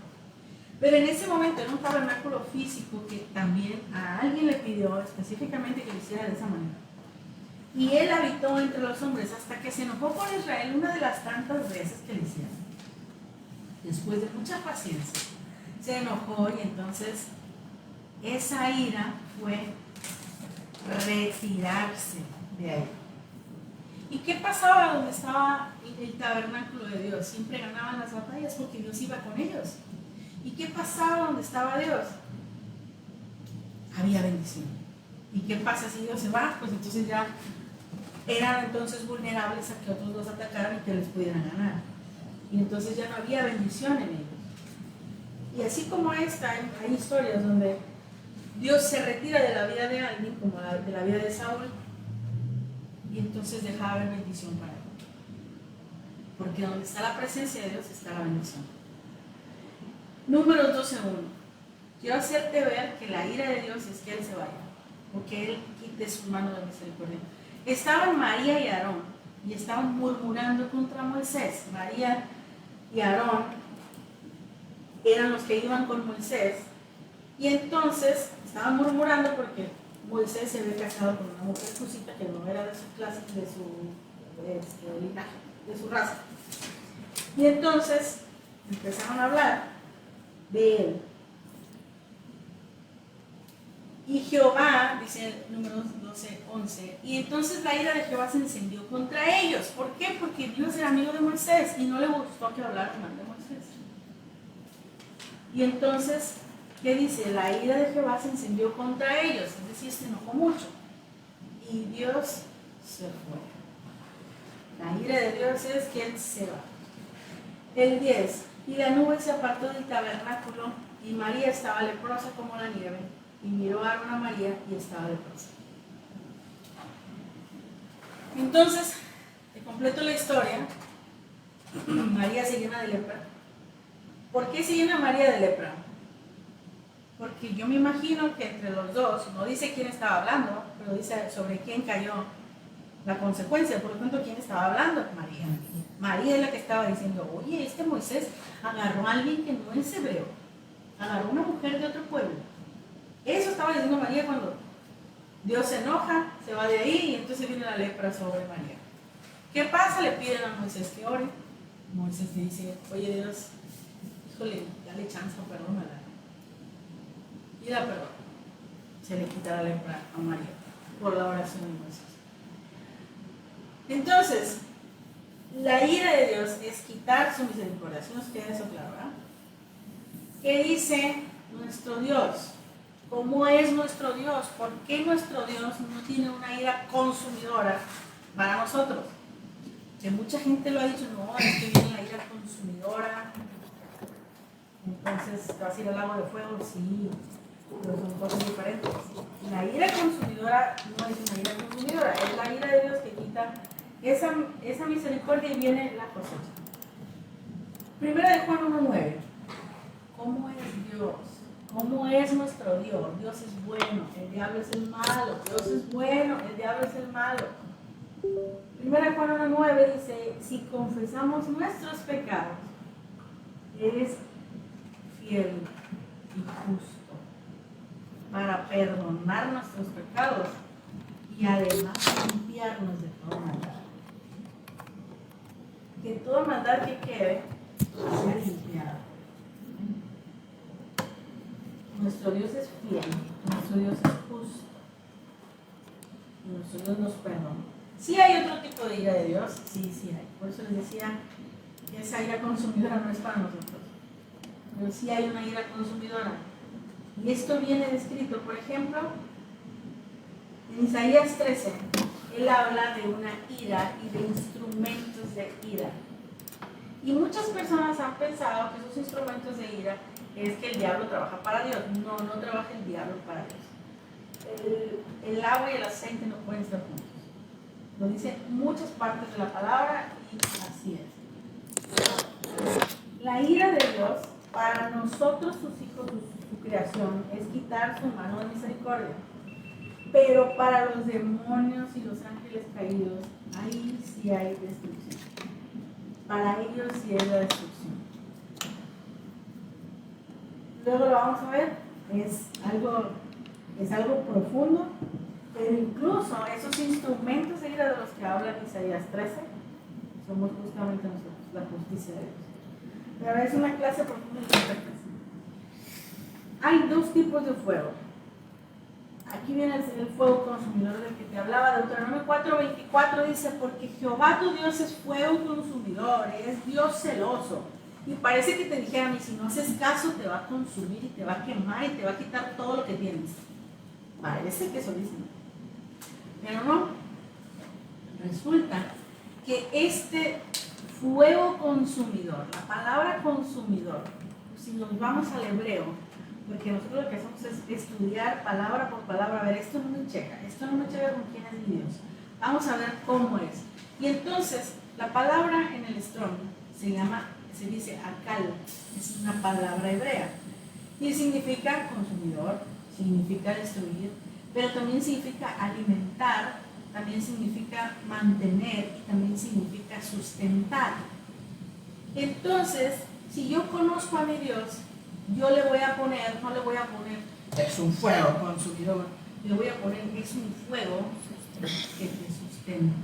Pero en ese momento era un tabernáculo físico que también a alguien le pidió específicamente que lo hiciera de esa manera. Y él habitó entre los hombres hasta que se enojó con Israel una de las tantas veces que le hicieron. Después de mucha paciencia, se enojó y entonces esa ira fue retirarse de ahí. ¿Y qué pasaba donde estaba el tabernáculo de Dios? Siempre ganaban las batallas porque Dios iba con ellos. ¿Y qué pasaba donde estaba Dios? Había bendición. ¿Y qué pasa si Dios se va? Pues entonces ya eran entonces vulnerables a que otros los atacaran y que les pudieran ganar. Y entonces ya no había bendición en ellos. Y así como esta, hay historias donde Dios se retira de la vida de alguien, como de la vida de Saúl, y entonces deja de haber bendición para él. Porque donde está la presencia de Dios está la bendición. Números 12:1. Quiero hacerte ver que la ira de Dios es que Él se vaya, o que Él quite su mano de misericordia. Estaban María y Aarón, y estaban murmurando contra Moisés. María y Aarón eran los que iban con Moisés Y entonces estaban murmurando porque Moisés se había casado con una mujer cusita que no era de su clase, de su linaje, de su raza. Y entonces empezaron a hablar de él. Y Jehová, dice Números 12:11, y entonces la ira de Jehová se encendió contra ellos. ¿Por qué? Porque Dios era amigo de Moisés y no le gustó que hablaran mal de Moisés. Y entonces, ¿qué dice? La ira de Jehová se encendió contra ellos, es decir, se enojó mucho. Y Dios se fue. La ira de Dios es que Él se va. El 10, y la nube se apartó del tabernáculo, y María estaba leprosa como la nieve. Y miró a Aarón a María y estaba leprosa. Entonces, te completo la historia. María se llena de lepra. ¿Por qué se llena María de lepra? Porque yo me imagino que entre los dos, no dice quién estaba hablando, pero dice sobre quién cayó la consecuencia. Por lo tanto, ¿quién estaba hablando? María. María es la que estaba diciendo, oye, este Moisés agarró a alguien que no es hebreo. Agarró a una mujer de otro pueblo. Eso estaba diciendo María cuando Dios se enoja, se va de ahí y entonces viene la lepra sobre María. ¿Qué pasa? Le piden a Moisés que ore. Moisés le dice, oye Dios, híjole, dale chance, perdónala. Y la perdona. Se le quita la lepra a María por la oración de Moisés. Entonces, la ira de Dios es quitar su misericordia. ¿Sí nos queda eso claro, verdad? ¿Qué dice nuestro Dios? ¿Cómo es nuestro Dios? ¿Por qué nuestro Dios no tiene una ira consumidora para nosotros? Que mucha gente lo ha dicho, no, es que viene la ira consumidora. Entonces, ¿te vas a ir al lago de fuego? Sí, pero son cosas diferentes. La ira consumidora no es una ira consumidora, es la ira de Dios que quita esa misericordia y viene la cosecha. Primera de Juan 1:9. ¿Cómo es Dios? ¿Cómo es nuestro Dios? Dios es bueno, el diablo es el malo. Dios es bueno, el diablo es el malo. Primera Juan 1:9 dice, si confesamos nuestros pecados, Él es fiel y justo para perdonar nuestros pecados y además limpiarnos de toda maldad. Que toda maldad que quede sea limpiada. Nuestro Dios es fiel, nuestro Dios es justo, y nuestro Dios nos perdona. Sí hay otro tipo de ira de Dios, sí hay. Por eso les decía que esa ira consumidora no es para nosotros, pero sí hay una ira consumidora. Y esto viene descrito, por ejemplo, en Isaías 13, él habla de una ira y de instrumentos de ira. Y muchas personas han pensado que esos instrumentos de ira es que el diablo trabaja para Dios. No, no trabaja el diablo para Dios. El agua y el aceite no pueden estar juntos. Lo dicen muchas partes de la palabra y así es. La ira de Dios para nosotros, sus hijos, su creación, es quitar su mano de misericordia. Pero para los demonios y los ángeles caídos, ahí sí hay destrucción. Para ellos sí hay la destrucción. Luego lo vamos a ver, es algo profundo, pero incluso esos instrumentos de ira de los que habla Isaías 13 somos justamente nosotros, la justicia de Dios. Pero es una clase profunda de interpretación. Hay dos tipos de fuego. Aquí viene el fuego consumidor del que te hablaba. Deuteronomio 4:24 dice, porque Jehová tu Dios es fuego consumidor, es Dios celoso. Y parece que te dijeran, y si no haces caso te va a consumir y te va a quemar y te va a quitar todo lo que tienes. Parece que eso dicen. Pero no. Resulta que este fuego consumidor, la palabra consumidor, si nos vamos al hebreo, porque nosotros lo que hacemos es estudiar palabra por palabra, a ver, esto no me checa con quién es mi Dios. Vamos a ver cómo es. Y entonces, la palabra en el Strong se dice akal, es una palabra hebrea. Y significa consumidor, significa destruir, pero también significa alimentar, también significa mantener y también significa sustentar. Entonces, si yo conozco a mi Dios, yo le voy a poner, no le voy a poner, es un fuego consumidor, le voy a poner, es un fuego que te sustenta.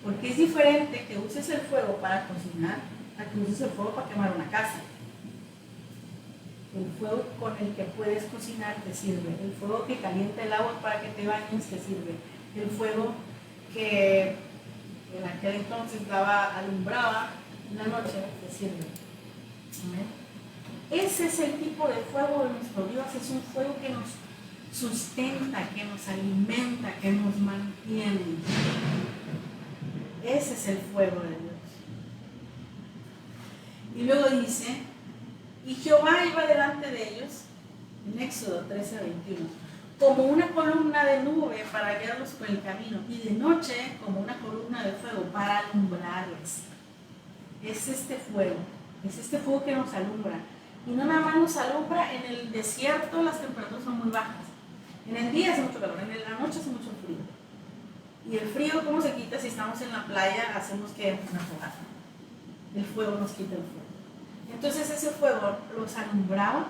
Porque es diferente que uses el fuego para cocinar a que uses el fuego para quemar una casa. El fuego con el que puedes cocinar te sirve. El fuego que calienta el agua para que te bañes te sirve. El fuego que en aquel entonces alumbraba en la noche te sirve. Amén. Ese es el tipo de fuego de nuestro Dios. Es un fuego que nos sustenta, que nos alimenta, que nos mantiene. Ese es el fuego de Dios. Y luego dice, y Jehová iba delante de ellos, en Éxodo 13:21, como una columna de nube para guiarlos por el camino, y de noche como una columna de fuego para alumbrarles. Es este fuego que nos alumbra. Y no nada más nos alumbra, en el desierto las temperaturas son muy bajas. En el día hace mucho calor, en la noche hace mucho frío. Y el frío, ¿cómo se quita? Si estamos en la playa, hacemos que una fogata. El fuego nos quita el fuego. Entonces ese fuego los alumbraba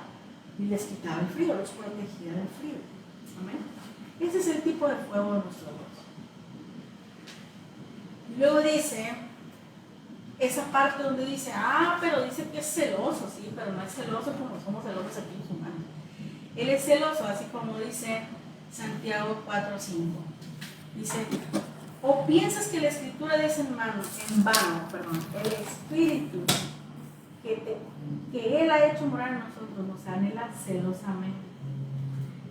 y les quitaba el frío, los protegía del frío. Amén. Ese es el tipo de fuego de nuestro Dios. Y luego dice, esa parte donde dice, pero dice que es celoso, sí, pero no es celoso como somos celosos aquí los humanos. Él es celoso, así como dice Santiago 4:5. Dice, o piensas que la escritura dice en vano, el espíritu que Él ha hecho morar en nosotros nos anhela celosamente.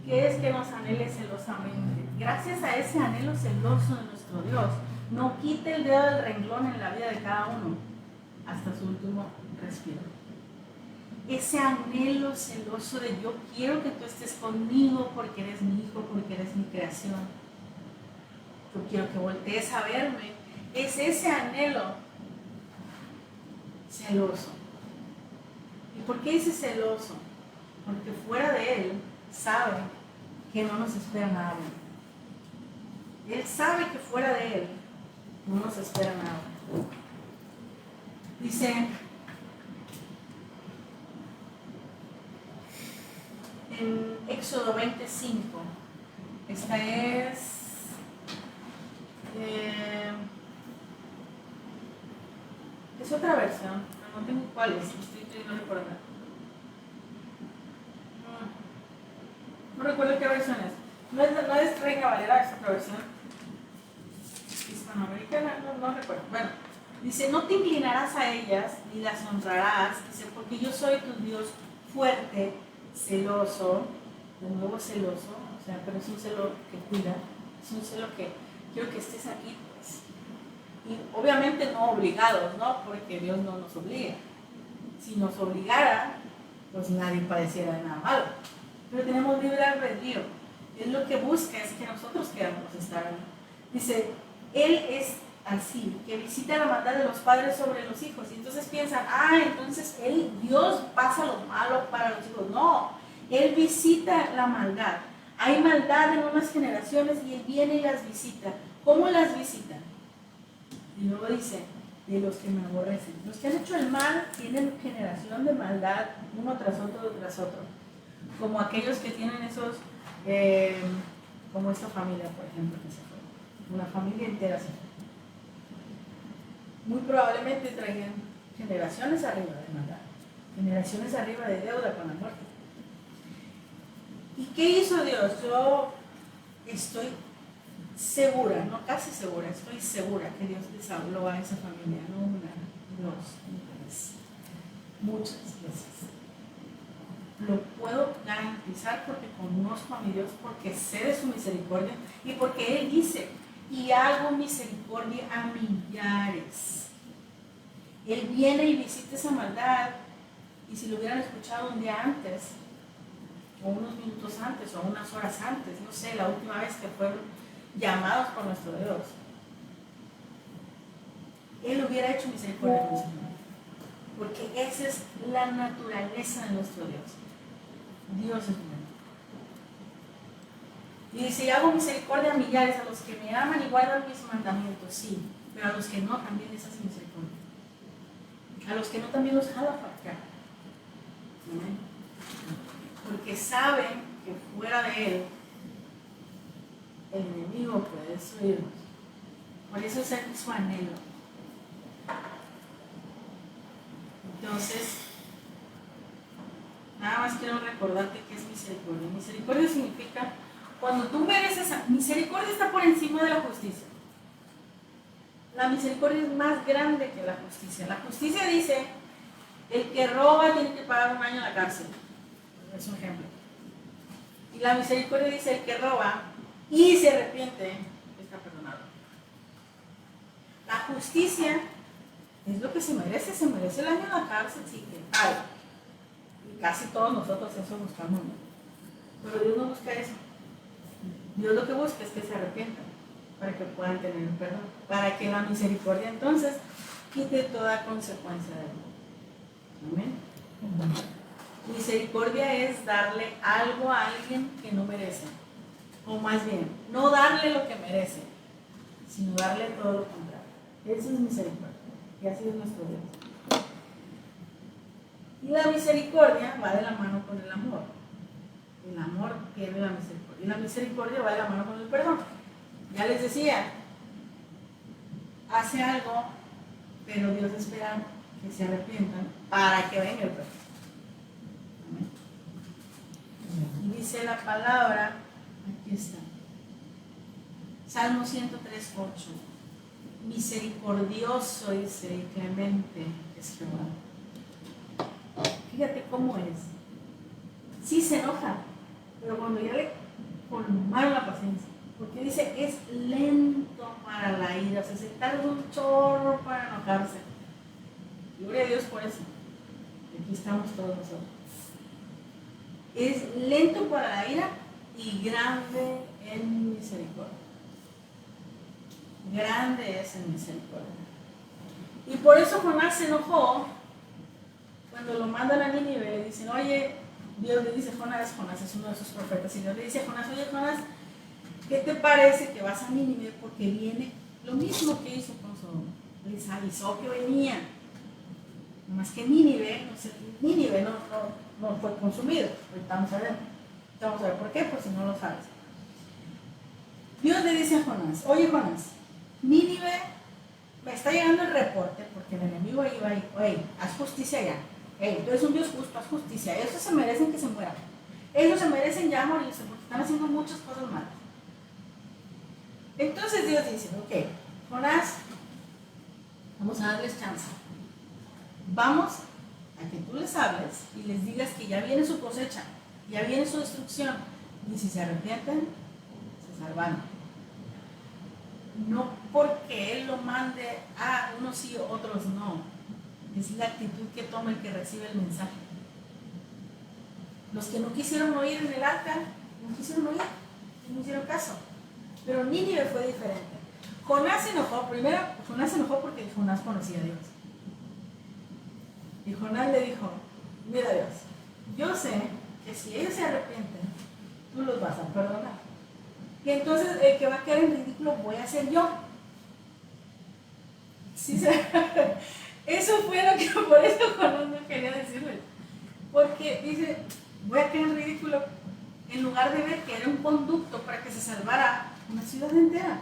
¿Qué es que nos anhele celosamente? Gracias a ese anhelo celoso de nuestro Dios, no quite el dedo del renglón en la vida de cada uno hasta su último respiro. Ese anhelo celoso de yo quiero que tú estés conmigo porque eres mi hijo, porque eres mi creación. Yo quiero que voltees a verme. Es ese anhelo celoso. ¿Y por qué dice celoso? Porque fuera de Él sabe que no nos espera nada bueno. Él sabe que fuera de Él no nos espera nada bueno. Dice en Éxodo 20:5, esta es otra versión, pero no tengo cuál es, estoy no recuerdo. No recuerdo qué versión es. No es Reina Valera, es otra versión. Hispanoamericana, no recuerdo. Bueno, dice, no te inclinarás a ellas ni las honrarás, dice, porque yo soy tu Dios fuerte, celoso, de nuevo celoso, o sea, pero es un celo que cuida, es un celo que quiero que estés aquí, pues. Y obviamente no obligados, ¿no? Porque Dios no nos obliga. Si nos obligara, pues nadie padeciera de nada malo. Pero tenemos libre albedrío. Él lo que busca es que nosotros queramos estar ahí. Dice, Él es así, que visita la maldad de los padres sobre los hijos. Y entonces piensan, entonces Dios pasa lo malo para los hijos. No, Él visita la maldad. Hay maldad en unas generaciones y Él viene y las visita. ¿Cómo las visita? Y luego dice, de los que me aborrecen. Los que han hecho el mal tienen generación de maldad uno tras otro. Como aquellos que tienen esos, como esta familia, por ejemplo, que se fue. Una familia entera se fue. Muy probablemente traían generaciones arriba de maldad, generaciones arriba de deuda con la muerte. ¿Y qué hizo Dios? Yo estoy segura, no casi segura, estoy segura que Dios les habló a esa familia, no una, dos, tres, muchas veces. Lo puedo garantizar porque conozco a mi Dios, porque sé de su misericordia y porque Él dice, y hago misericordia a millares. Él viene y visita esa maldad, y si lo hubieran escuchado un día antes, o unos minutos antes, o unas horas antes, no sé, la última vez que fueron llamados por nuestro Dios, Él hubiera hecho misericordia con esa maldad, porque esa es la naturaleza de nuestro Dios. Dios es bueno. Y dice, y hago misericordia a millares, a los que me aman y guardan mis mandamientos, sí, pero a los que no también les hace misericordia. A los que no también los jala para acá. Amén. Porque saben que fuera de Él, el enemigo puede destruirnos. Por eso es su anhelo. Entonces, nada más quiero recordarte que es misericordia. Misericordia significa cuando tú mereces, misericordia está por encima de la justicia. La misericordia es más grande que la justicia. La justicia dice, el que roba tiene que pagar 1 año en la cárcel. Es un ejemplo. Y la misericordia dice, el que roba y se arrepiente, está perdonado. La justicia es lo que se merece el año en la cárcel, sí que hay. Y casi todos nosotros eso buscamos, ¿no? Pero Dios no busca eso. Dios lo que busca es que se arrepientan, para que puedan tener un perdón, para que la misericordia entonces quite toda consecuencia de él. Amén. Misericordia es darle algo a alguien que no merece, o más bien, no darle lo que merece, sino darle todo lo contrario. Eso es misericordia, y así es nuestro Dios. Y la misericordia va de la mano con el amor. El amor tiene la misericordia, y la misericordia va de la mano con el perdón. Ya les decía, hace algo, pero Dios espera que se arrepientan para que venga el perdón. Y dice la palabra, aquí está, Salmo 103:8, misericordioso, dice, y clemente es Jehová. Fíjate cómo es. Sí se enoja, pero cuando ya le colmaron la paciencia, porque dice, es lento para la ira, o sea, se tarda un chorro para enojarse. Gloria a Dios por eso. Aquí estamos todos nosotros. Es lento para la ira y grande en misericordia. Grande es en misericordia. Y por eso Jonás se enojó cuando lo mandan a Nínive. Le dicen, oye, Dios le dice, Jonás es uno de sus profetas, y Dios le dice a Jonás, oye Jonás, ¿qué te parece que vas a Nínive? Porque viene lo mismo que hizo con Sodoma. Les avisó que venía. Más que Nínive no fue consumido. Ahorita vamos a ver. Vamos a ver por qué, pues si no lo sabes. Dios le dice a Jonás, oye Jonás, Nínive, me está llegando el reporte, porque el enemigo iba ahí, oye, haz justicia ya. Tú eres un Dios justo, haz justicia. Ellos se merecen que se mueran. Ellos se merecen ya morirse, porque están haciendo muchas cosas malas. Entonces Dios dice, ok, Jonás, vamos a darles chance. Vamos a que tú les hables y les digas que ya viene su cosecha, ya viene su destrucción, y si se arrepienten, se salvan. No porque Él lo mande a unos sí, otros no. Es la actitud que toma el que recibe el mensaje. Los que no quisieron oír en el arca, no quisieron oír, no hicieron caso. Pero Nínive fue diferente. Jonás se enojó, primero, Jonás se enojó porque Jonás conocía a Dios. Y Jonás le dijo, mira Dios, yo sé que si ellos se arrepienten, tú los vas a perdonar. Y entonces el que va a quedar en ridículo voy a ser yo. ¿Sí? Eso fue lo que por eso Jonás no quería decirle. Porque dice, voy a quedar en ridículo, en lugar de ver que era un conducto para que se salvara una ciudad entera.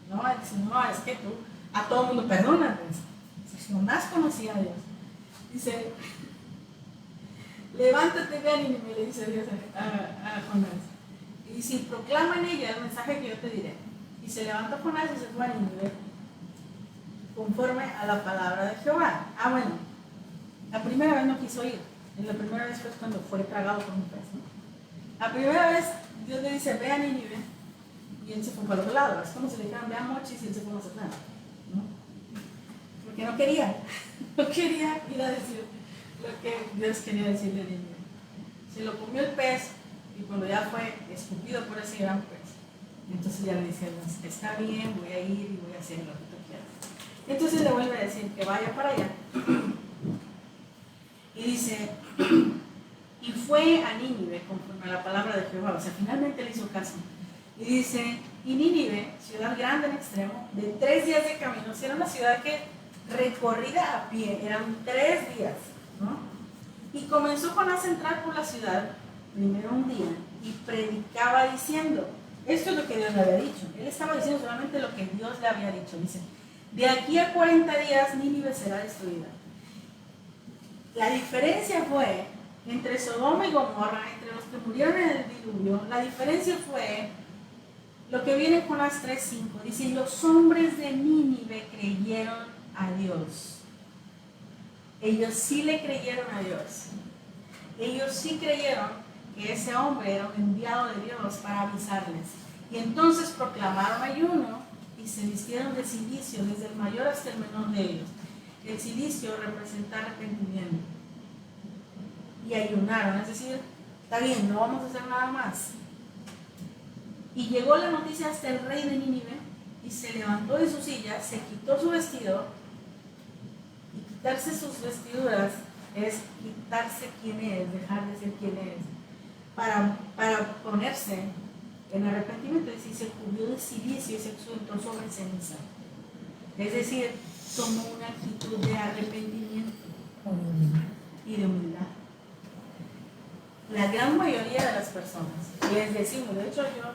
No, dice, no, es que tú a todo el mundo perdonas. Si Jonás conocía a Dios. Dice, levántate, ve a Nínive, le dice Dios a Jonás. Y si proclama en ella el mensaje que yo te diré. Y se levantó Jonás y se fue a Nínive, conforme a la palabra de Jehová. Bueno, la primera vez no quiso ir. Y la primera vez fue cuando fue tragado por un pez, ¿no? La primera vez Dios le dice, ve a Nínive, y él se fue para el otro lado. Es como si le dijeran, ve a Mochis, y él se fue a Mazatlán, ¿no? Porque no quería ir a decir lo que Dios quería decirle a Nínive. Se lo comió el pez, y cuando ya fue escupido por ese gran pez, entonces ya le dice, está bien, voy a ir y voy a hacer lo que tú quieras. Entonces le vuelve a decir que vaya para allá. Y dice, y fue a Nínive conforme a la palabra de Jehová. O sea, finalmente le hizo caso. Y dice, y Nínive, ciudad grande en extremo, de 3 días de camino. O sea, era una ciudad que recorrida a pie, eran 3 días, ¿no? Y comenzó Jonás a entrar por la ciudad, primero un día, y predicaba diciendo, esto es lo que Dios le había dicho. Él estaba diciendo solamente lo que Dios le había dicho. Dice, de aquí a 40 días Nínive será destruida. La diferencia fue entre Sodoma y Gomorra, entre los que murieron en el diluvio, la diferencia fue lo que viene con las 3:5. Dice, los hombres de Nínive creyeron a Dios. Ellos sí le creyeron a Dios. Ellos sí creyeron que ese hombre era un enviado de Dios para avisarles. Y entonces proclamaron ayuno y se vistieron de cilicio, desde el mayor hasta el menor de ellos. El cilicio representa arrepentimiento. Y ayunaron, es decir, está bien, no vamos a hacer nada más. Y llegó la noticia hasta el rey de Nínive y se levantó de su silla, se quitó su vestido. Y quitarse sus vestiduras es quitarse quién es, dejar de ser quien es, para ponerse en arrepentimiento. Es decir, se cubrió de silicio y se sentó sobre ceniza. Es decir, tomó una actitud de arrepentimiento y de humildad. La gran mayoría de las personas, les decimos, de hecho yo,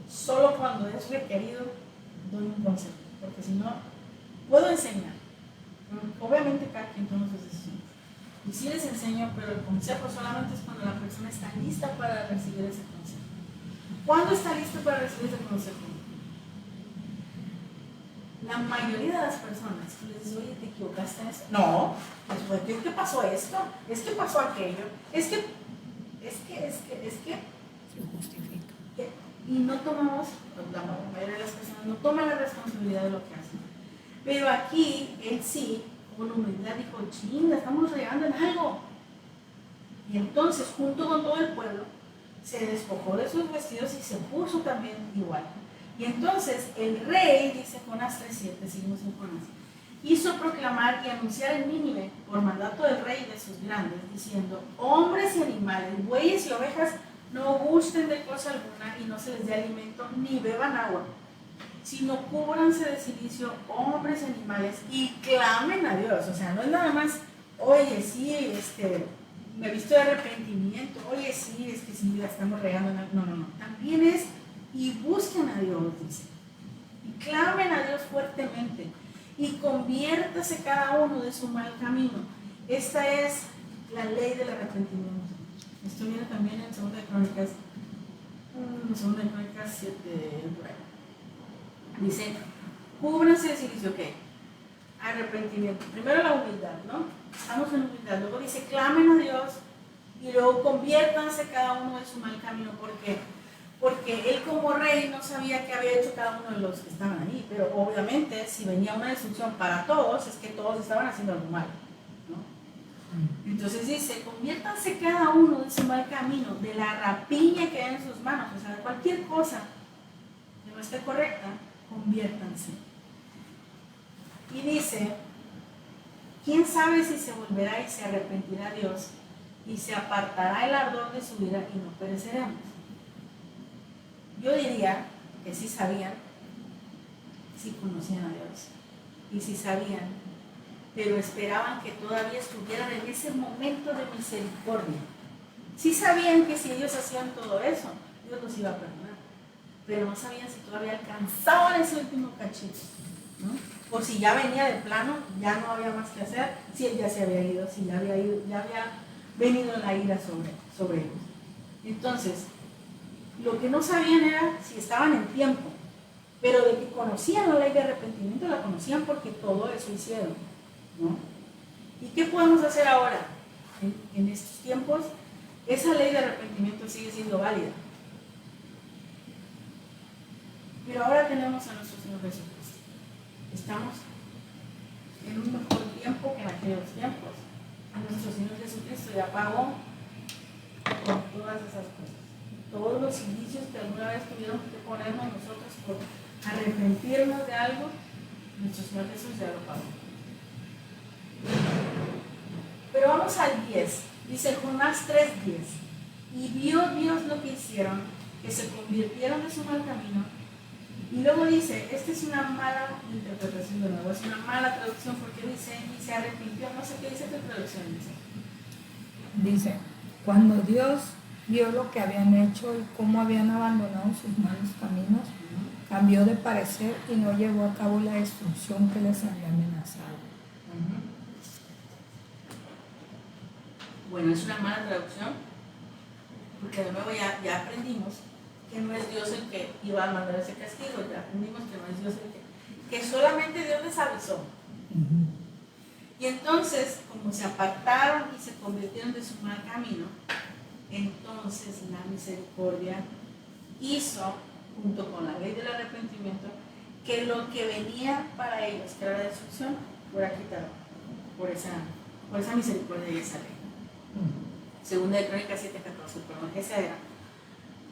solo cuando es requerido, doy un consejo, porque si no, puedo enseñar. Obviamente cada quien toma sus decisiones. Y sí les enseño, pero el consejo solamente es cuando la persona está lista para recibir ese consejo. ¿Cuándo está lista para recibir ese consejo? La mayoría de las personas que les dices, oye, ¿te equivocaste en eso? No, pues, ¿es que pasó esto? ¿Es que pasó aquello? Es que. Se justifica. Y no tomamos, la mayoría de las personas no toman la responsabilidad de lo que hacen. Pero aquí, él sí, con humildad dijo, chinga, estamos regando en algo. Y entonces, junto con todo el pueblo, se despojó de sus vestidos y se puso también igual. Y entonces el rey, dice Jonás 3:7, seguimos en Jonás, hizo proclamar y anunciar en Nínive, por mandato del rey y de sus grandes, diciendo, hombres y animales, bueyes y ovejas, no gusten de cosa alguna y no se les dé alimento ni beban agua, sino cúbranse de cilicio, hombres y animales, y clamen a Dios. O sea, no es nada más, oye, sí, me he visto de arrepentimiento, oye, sí, es que sí, la estamos regando. No. También es, y busquen a Dios, dice, y clamen a Dios fuertemente, y conviértase cada uno de su mal camino. Esta es la ley del arrepentimiento. Esto viene también en 2 Crónicas 7, por ahí. Dice, cúbranse de silicio, ¿qué? Arrepentimiento. Primero la humildad, ¿no? Estamos en humildad. Luego dice, clamen a Dios y luego conviértanse cada uno de su mal camino. ¿Por qué? Porque él como rey no sabía qué había hecho cada uno de los que estaban ahí. Pero obviamente si venía una destrucción para todos, es que todos estaban haciendo algo malo, ¿no? Entonces dice, conviértanse cada uno de su mal camino, de la rapiña que hay en sus manos, o sea, de cualquier cosa que no esté correcta, conviértanse. Y dice, ¿quién sabe si se volverá y se arrepentirá Dios y se apartará el ardor de su ira y no pereceremos? Yo diría que sí sabían, sí conocían a Dios y sí sabían, pero esperaban que todavía estuvieran en ese momento de misericordia. Sí sabían que si ellos hacían todo eso, Dios los iba a perdonar, pero no sabían si todavía alcanzaban ese último cachito, ¿no? O si ya venía de plano, ya no había más que hacer, si él ya se había ido, si ya había venido la ira sobre ellos. Entonces, lo que no sabían era si estaban en tiempo, pero de que conocían la ley de arrepentimiento, la conocían porque todo eso hicieron, ¿no? ¿Y qué podemos hacer ahora? En estos tiempos, esa ley de arrepentimiento sigue siendo válida. Pero ahora tenemos a nuestro Señor Jesucristo. Estamos en un mejor tiempo que en aquellos tiempos. Nuestro Señor Jesucristo ya pagó por todas esas cosas. Todos los indicios que alguna vez tuvieron que ponernos nosotros por arrepentirnos de algo, nuestro Señor Jesús ya lo pagó. Pero vamos al 10. Dice Jonás 3:10. Y vio Dios lo que hicieron, que se convirtieron de su mal camino. Y luego dice, esta es una mala interpretación de nuevo, es una mala traducción porque dice, y se arrepintió, no sé qué dice tu traducción, dice. Dice, cuando Dios vio lo que habían hecho y cómo habían abandonado sus malos caminos, cambió de parecer y no llevó a cabo la destrucción que les había amenazado. Bueno, es una mala traducción, porque de nuevo ya aprendimos que no es Dios el que iba a mandar ese castigo, ya aprendimos que no es Dios el que solamente Dios les avisó. Y entonces, como se apartaron y se convirtieron de su mal camino, entonces la misericordia hizo, junto con la ley del arrepentimiento, que lo que venía para ellos, que era la destrucción, fuera quitado por esa misericordia y esa ley. Segunda de Crónicas 7:14, perdón, esa era.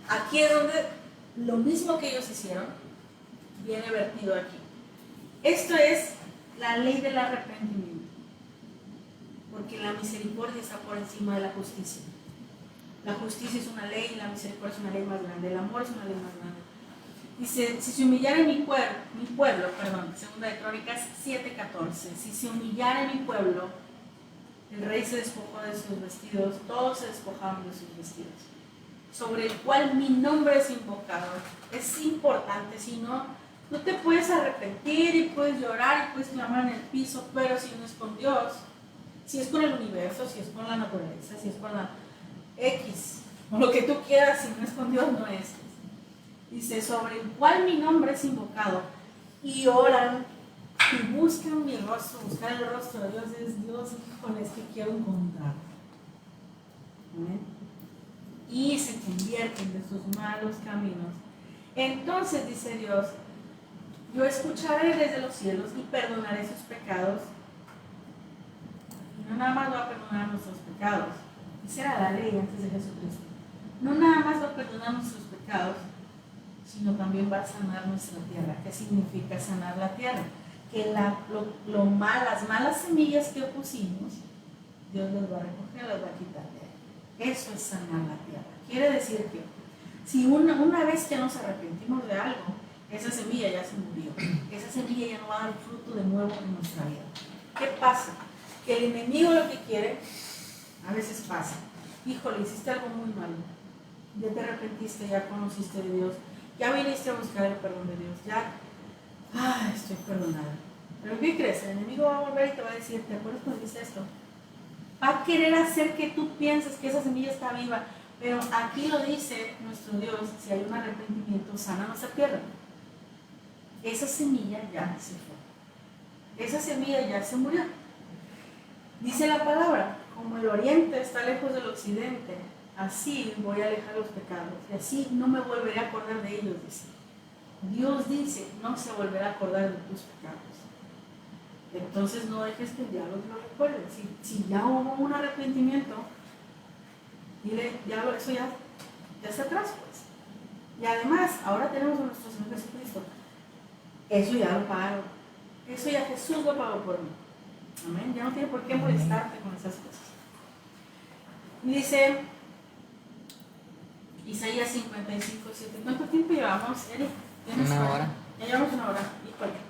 Aquí es donde lo mismo que ellos hicieron viene vertido aquí. Esto es la ley del arrepentimiento, porque la misericordia está por encima de la justicia. La justicia es una ley y la misericordia es una ley más grande, el amor es una ley más grande. Dice, si se humillara mi pueblo, segunda de Crónicas 7:14, si se humillara mi pueblo, el rey se despojó de sus vestidos, todos se despojaron de sus vestidos, sobre el cual mi nombre es invocado. Es importante, si no, no te puedes arrepentir y puedes llorar y puedes clamar en el piso, pero si no es con Dios, si es con el universo, si es con la naturaleza, si es con la X, o lo que tú quieras, si no es con Dios, no es. Dice, sobre el cual mi nombre es invocado, y oran y buscan mi rostro. Buscar el rostro de Dios es: Dios, híjole, es que quiero encontrar. ¿Amén? Y se convierten de sus malos caminos. Entonces dice Dios, yo escucharé desde los cielos y perdonaré sus pecados. Y no nada más va a perdonar nuestros pecados. Esa era la ley antes de Jesucristo. No nada más va a perdonar nuestros pecados, sino también va a sanar nuestra tierra. ¿Qué significa sanar la tierra? Que las malas semillas que pusimos, Dios las va a recoger, las va a quitar de ahí. Eso es sanar la tierra. Quiere decir que si una vez que nos arrepentimos de algo, esa semilla ya se murió. Esa semilla ya no va a dar fruto de nuevo en nuestra vida. ¿Qué pasa? Que el enemigo lo que quiere, a veces pasa: híjole, hiciste algo muy malo, ya te arrepentiste, ya conociste de Dios, ya viniste a buscar el perdón de Dios, ya estoy perdonada. Pero ¿qué crees? El enemigo va a volver y te va a decir: ¿te acuerdas cuando hiciste esto? Va a querer hacer que tú pienses que esa semilla está viva, pero aquí lo dice nuestro Dios: si hay un arrepentimiento, sana nuestra tierra. Esa semilla ya se fue, esa semilla ya se murió. Dice la palabra: como el oriente está lejos del occidente, así voy a alejar los pecados, y así no me volveré a acordar de ellos, dice. Dios dice: no se volverá a acordar de tus pecados. Entonces no dejes que el diablo te lo recuerde. Si ya hubo un arrepentimiento, dile: diablo, eso ya está atrás, pues. Y además, ahora tenemos a nuestro Señor Jesucristo. Eso ya lo pagó. Eso ya Jesús lo pagó por mí. Amén. Ya no tiene por qué molestarte con esas cosas. Y dice Isaías 55:7. ¿Cuánto tiempo llevamos, Eric? Una hora. Ya llevamos una hora. Híjole.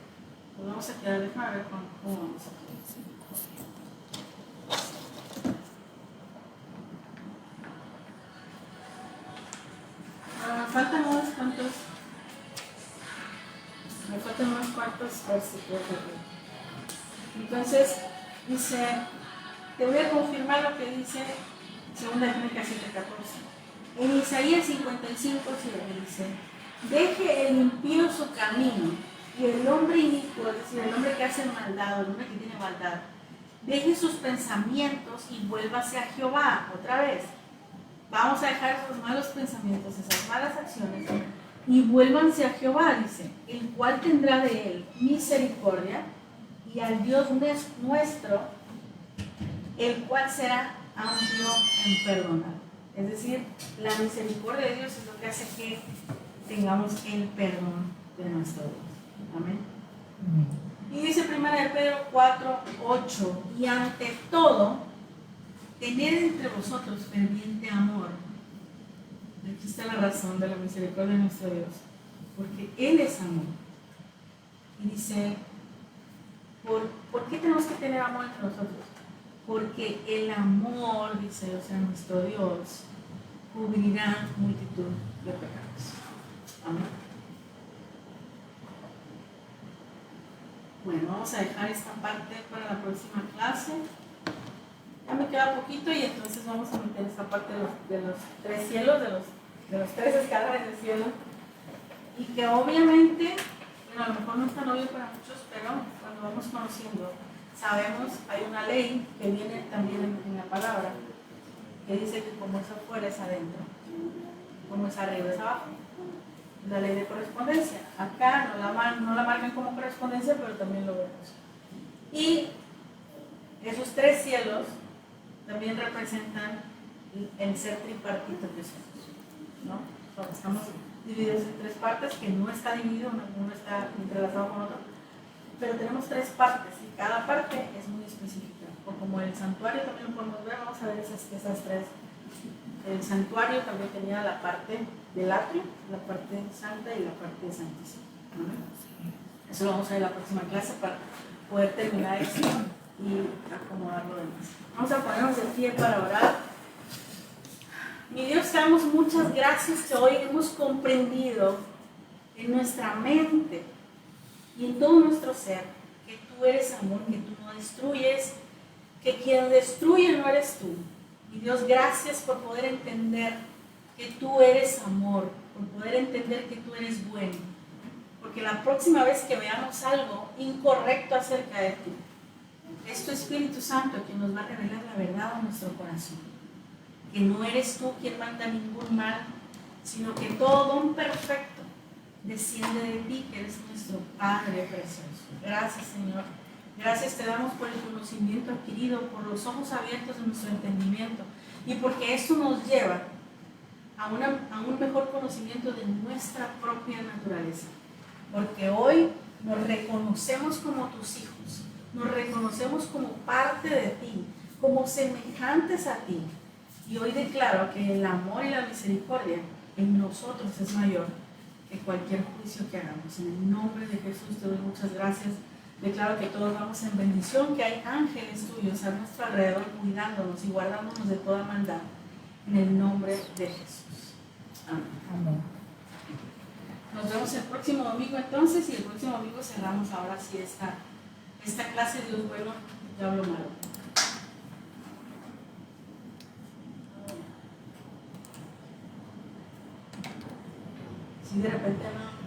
Pues vamos a quedar, déjame ver cómo vamos aquí. Me faltan unos cuantos versículos aquí. Entonces, dice, te voy a confirmar lo que dice 2 Crónicas 7:14. En Isaías 55:7 dice: deje el impío su camino y el hombre inicuo, es decir, el hombre que hace maldad, el hombre que tiene maldad, deje sus pensamientos y vuélvase a Jehová. Otra vez, vamos a dejar esos malos pensamientos, esas malas acciones, y vuélvanse a Jehová, dice, el cual tendrá de él misericordia, y al Dios nuestro, el cual será amplio en perdonar. Es decir, la misericordia de Dios es lo que hace que tengamos el perdón de nuestro Dios. Amén. Y dice 1 Pedro 4:8, y ante todo, tened entre vosotros ferviente amor. Aquí está la razón de la misericordia de nuestro Dios, porque Él es amor. Y dice, ¿por qué tenemos que tener amor entre nosotros? porque el amor, dice, o sea, nuestro Dios, cubrirá multitud de pecados. Amén. Bueno, vamos a dejar esta parte para la próxima clase. Ya me queda poquito y entonces vamos a meter esta parte de los tres cielos, de los tres escalones del cielo. Y que obviamente, bueno, a lo mejor no es tan obvio para muchos, pero cuando vamos conociendo, sabemos, hay una ley que viene también en la palabra, que dice que como es afuera es adentro, como es arriba es abajo. La ley de correspondencia. Acá no la marcan como correspondencia, pero también lo vemos. Y esos tres cielos también representan el ser tripartito que somos, ¿no? Estamos divididos en tres partes, que no está dividido, uno está entrelazado con otro, pero tenemos tres partes y cada parte es muy específica. O como el santuario también lo podemos ver, vamos a ver esas tres. El santuario también tenía la parte del atrio, la parte santa y la parte santísima. Eso lo vamos a ver en la próxima clase para poder terminar esto y acomodar lo demás. Vamos a ponernos de pie para orar. Mi Dios, te damos muchas gracias que hoy hemos comprendido en nuestra mente y en todo nuestro ser que tú eres amor, que tú no destruyes, que quien destruye no eres tú. Mi Dios, gracias por poder entender que tú eres amor, por poder entender que tú eres bueno. Porque la próxima vez que veamos algo incorrecto acerca de ti, es tu Espíritu Santo quien nos va a revelar la verdad a nuestro corazón. Que no eres tú quien manda ningún mal, sino que todo don perfecto desciende de ti, que eres nuestro Padre precioso. Gracias, Señor. Gracias te damos por el conocimiento adquirido, por los ojos abiertos de nuestro entendimiento y porque esto nos lleva a un mejor conocimiento de nuestra propia naturaleza. Porque hoy nos reconocemos como tus hijos, nos reconocemos como parte de ti, como semejantes a ti. Y hoy declaro que el amor y la misericordia en nosotros es mayor que cualquier juicio que hagamos. En el nombre de Jesús te doy muchas gracias. Declaro que todos vamos en bendición, que hay ángeles tuyos a nuestro alrededor cuidándonos y guardándonos de toda maldad. En el nombre de Jesús. Amén. Amén. Nos vemos el próximo domingo entonces y el próximo domingo cerramos ahora sí esta clase de Dios bueno, diablo malo. Si de repente no